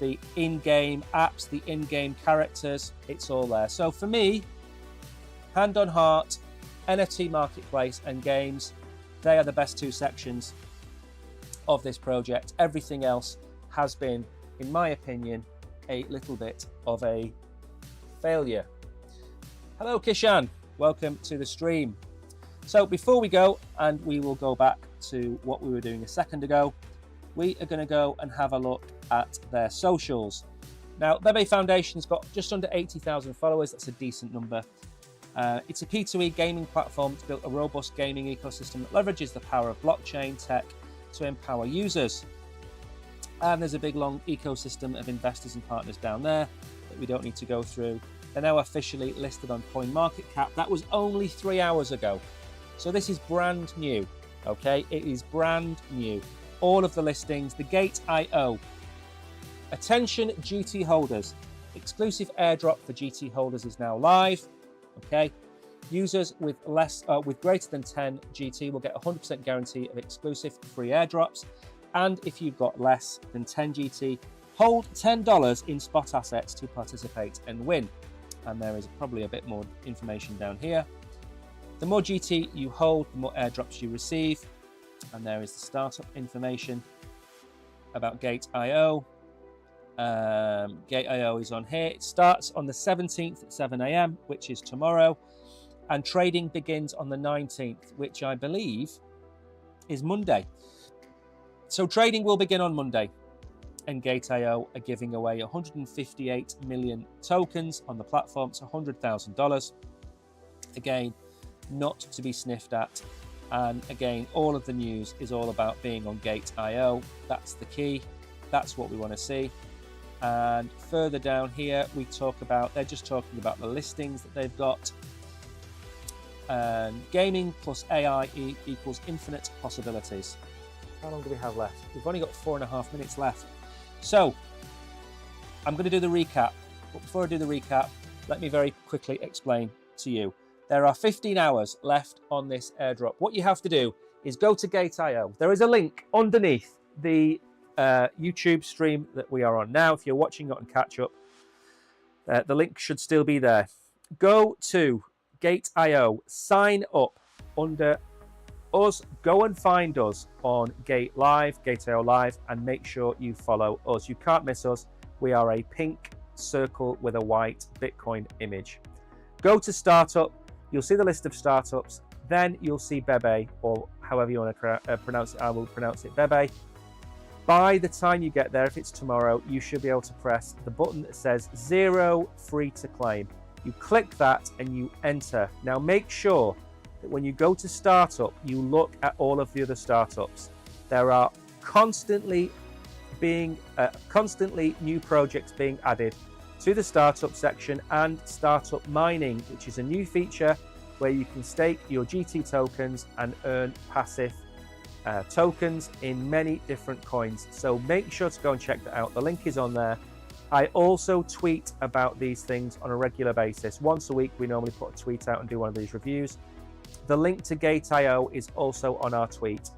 the in-game apps, the in-game characters, it's all there. So for me, hand on heart, NFT marketplace and games, they are the best two sections of this project. Everything else has been, in my opinion, a little bit of a failure. Hello Kishan, welcome to the stream. So before we go, and we will go back to what we were doing a second ago, we are going to go and have a look at their socials. Now, BEBE Foundation's got just under 80,000 followers. That's a decent number. It's a P2E gaming platform that's built a robust gaming ecosystem that leverages the power of blockchain tech to empower users. And there's a big long ecosystem of investors and partners down there that we don't need to go through. They're now officially listed on CoinMarketCap. That was only 3 hours ago. So this is brand new, okay? It is brand new. All of the listings, the GateIO. Attention GT holders. Exclusive airdrop for GT holders is now live, okay? Users with greater than 10 GT will get a 100% guarantee of exclusive free airdrops. And if you've got less than 10 GT, hold $10 in spot assets to participate and win. And there is probably a bit more information down here. The more GT you hold, the more airdrops you receive. And there is the startup information about GateIO. GateIO is on here. It starts on the 17th at 7 a.m, which is tomorrow. And trading begins on the 19th, which I believe is Monday. So trading will begin on Monday. And GateIO are giving away 158 million tokens on the platform. It's $100,000. Again, not to be sniffed at. And again, all of the news is all about being on GateIO. That's the key. That's what we want to see. And further down here, we talk about, they're just talking about the listings that they've got. Gaming plus AI equals infinite possibilities. How long do we have left? We've only got 4.5 minutes left. So I'm going to do the recap. But before I do the recap, let me very quickly explain to you. There are 15 hours left on this airdrop. What you have to do is go to GateIO. There is a link underneath the YouTube stream that we are on now. If you're watching it on catch up, the link should still be there. Go to GateIO, sign up under us, go and find us on GateIO Live, and make sure you follow us. You can't miss us. We are a pink circle with a white Bitcoin image. Go to startup. You'll see the list of startups. Then you'll see BEBE, or however you want to pronounce it. I will pronounce it BEBE. By the time you get there, if it's tomorrow, you should be able to press the button that says 0 free to claim. You click that and you enter. Now make sure that when you go to startup, you look at all of the other startups. There are constantly new projects being added to the startup section, and startup mining, which is a new feature where you can stake your GT tokens and earn passive tokens in many different coins. So make sure to go and check that out. The link is on there. I also tweet about these things on a regular basis. Once a week, we normally put a tweet out and do one of these reviews. The link to GateIO is also on our tweet.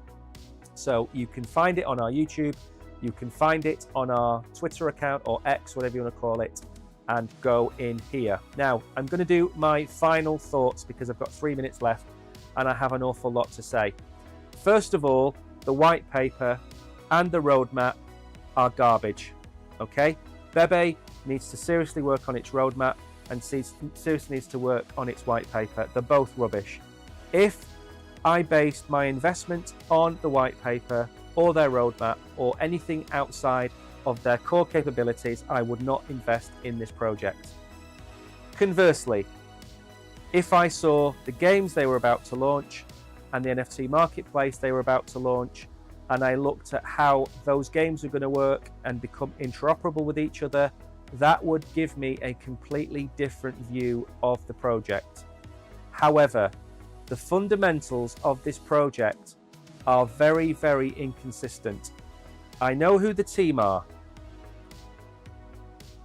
So you can find it on our YouTube. You can find it on our Twitter account, or X, whatever you want to call it, and go in here. Now, I'm going to do my final thoughts because I've got 3 minutes left and I have an awful lot to say. First of all, the white paper and the roadmap are garbage, okay? BEBE needs to seriously work on its roadmap and seriously needs to work on its white paper. They're both rubbish. If I based my investment on the white paper or their roadmap or anything outside of their core capabilities, I would not invest in this project. Conversely, if I saw the games they were about to launch and the NFT marketplace they were about to launch, and I looked at how those games are going to work and become interoperable with each other, that would give me a completely different view of the project. However, the fundamentals of this project are very, very inconsistent. I know who the team are,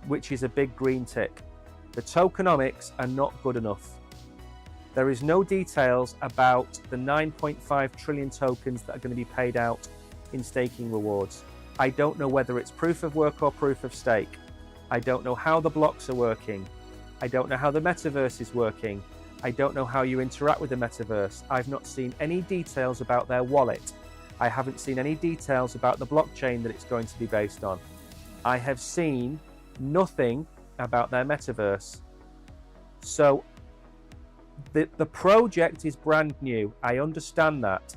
which is a big green tick. The tokenomics are not good enough. There is no details about the 9.5 trillion tokens that are going to be paid out in staking rewards. I don't know whether it's proof of work or proof of stake. I don't know how the blocks are working. I don't know how the metaverse is working. I don't know how you interact with the metaverse. I've not seen any details about their wallet. I haven't seen any details about the blockchain that it's going to be based on. I have seen nothing about their metaverse. So the project is brand new. I understand that.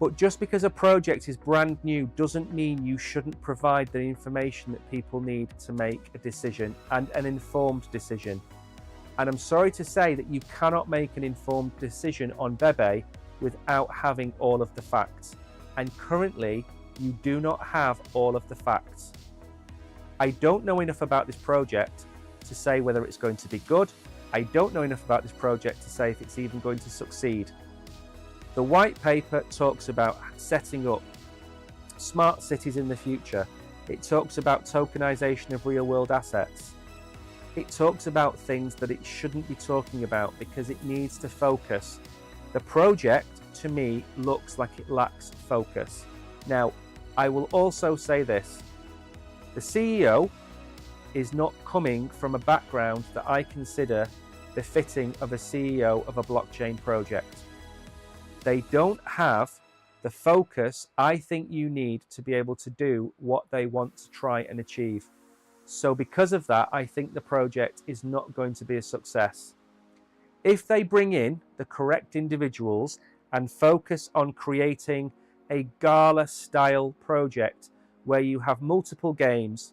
But just because a project is brand new doesn't mean you shouldn't provide the information that people need to make a decision, and an informed decision. And I'm sorry to say that you cannot make an informed decision on BEBE without having all of the facts. And currently, you do not have all of the facts. I don't know enough about this project to say whether it's going to be good. I don't know enough about this project to say if it's even going to succeed. The white paper talks about setting up smart cities in the future. It talks about tokenization of real-world assets. It talks about things that it shouldn't be talking about because it needs to focus. The project, to me, looks like it lacks focus. Now, I will also say this. The CEO is not coming from a background that I consider befitting of a CEO of a blockchain project. They don't have the focus I think you need to be able to do what they want to try and achieve. So because of that, I think the project is not going to be a success. If they bring in the correct individuals and focus on creating a gala style project where you have multiple games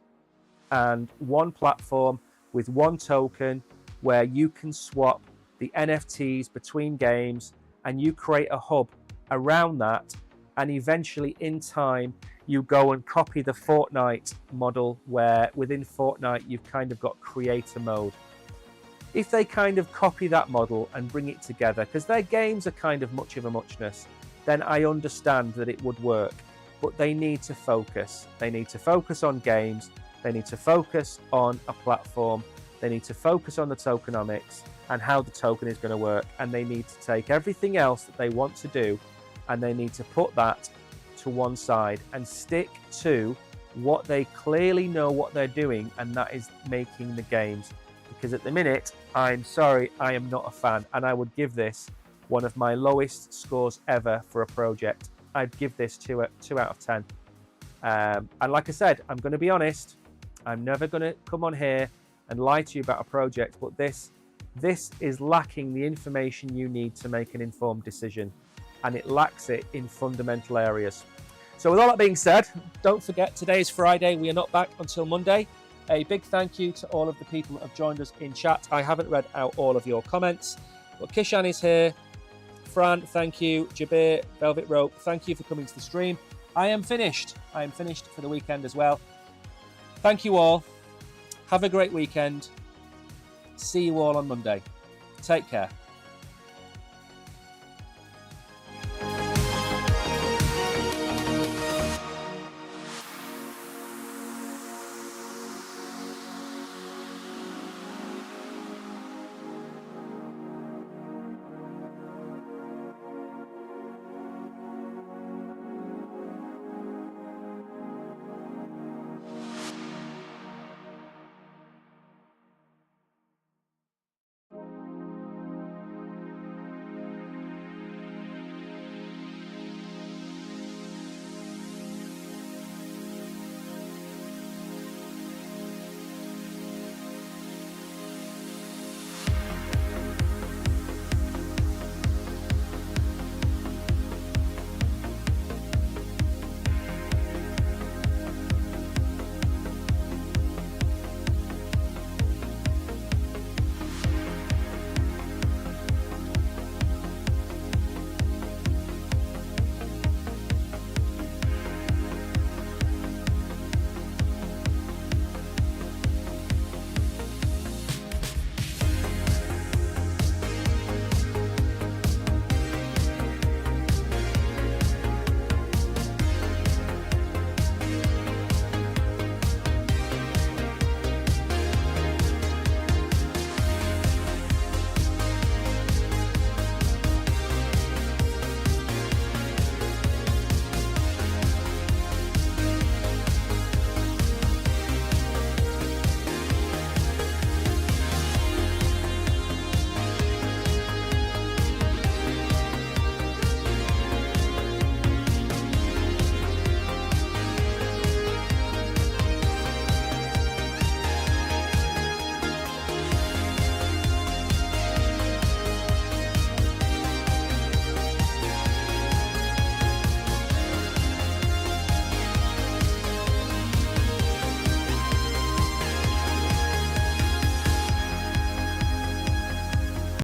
and one platform with one token where you can swap the NFTs between games, and you create a hub around that, and eventually in time you go and copy the Fortnite model where within Fortnite you've kind of got creator mode. If they kind of copy that model and bring it together, because their games are kind of much of a muchness, then I understand that it would work. But they need to focus. They need to focus on games. They need to focus on a platform. They need to focus on the tokenomics and how the token is going to work. And they need to take everything else that they want to do and they need to put that to one side and stick to what they clearly know what they're doing, and that is making the games. Because at the minute, I'm sorry, I am not a fan, and I would give this one of my lowest scores ever for a project. I'd give this 2 out of 10. And like I said, I'm going to be honest. I'm never going to come on here and lie to you about a project, but this is lacking the information you need to make an informed decision, and it lacks it in fundamental areas. So with all that being said, don't forget, today is Friday. We are not back until Monday. A big thank you to all of the people that have joined us in chat. I haven't read out all of your comments, but Kishan is here. Fran, thank you. Jabir, Velvet Rope, thank you for coming to the stream. I am finished. I am finished for the weekend as well. Thank you all. Have a great weekend. See you all on Monday. Take care.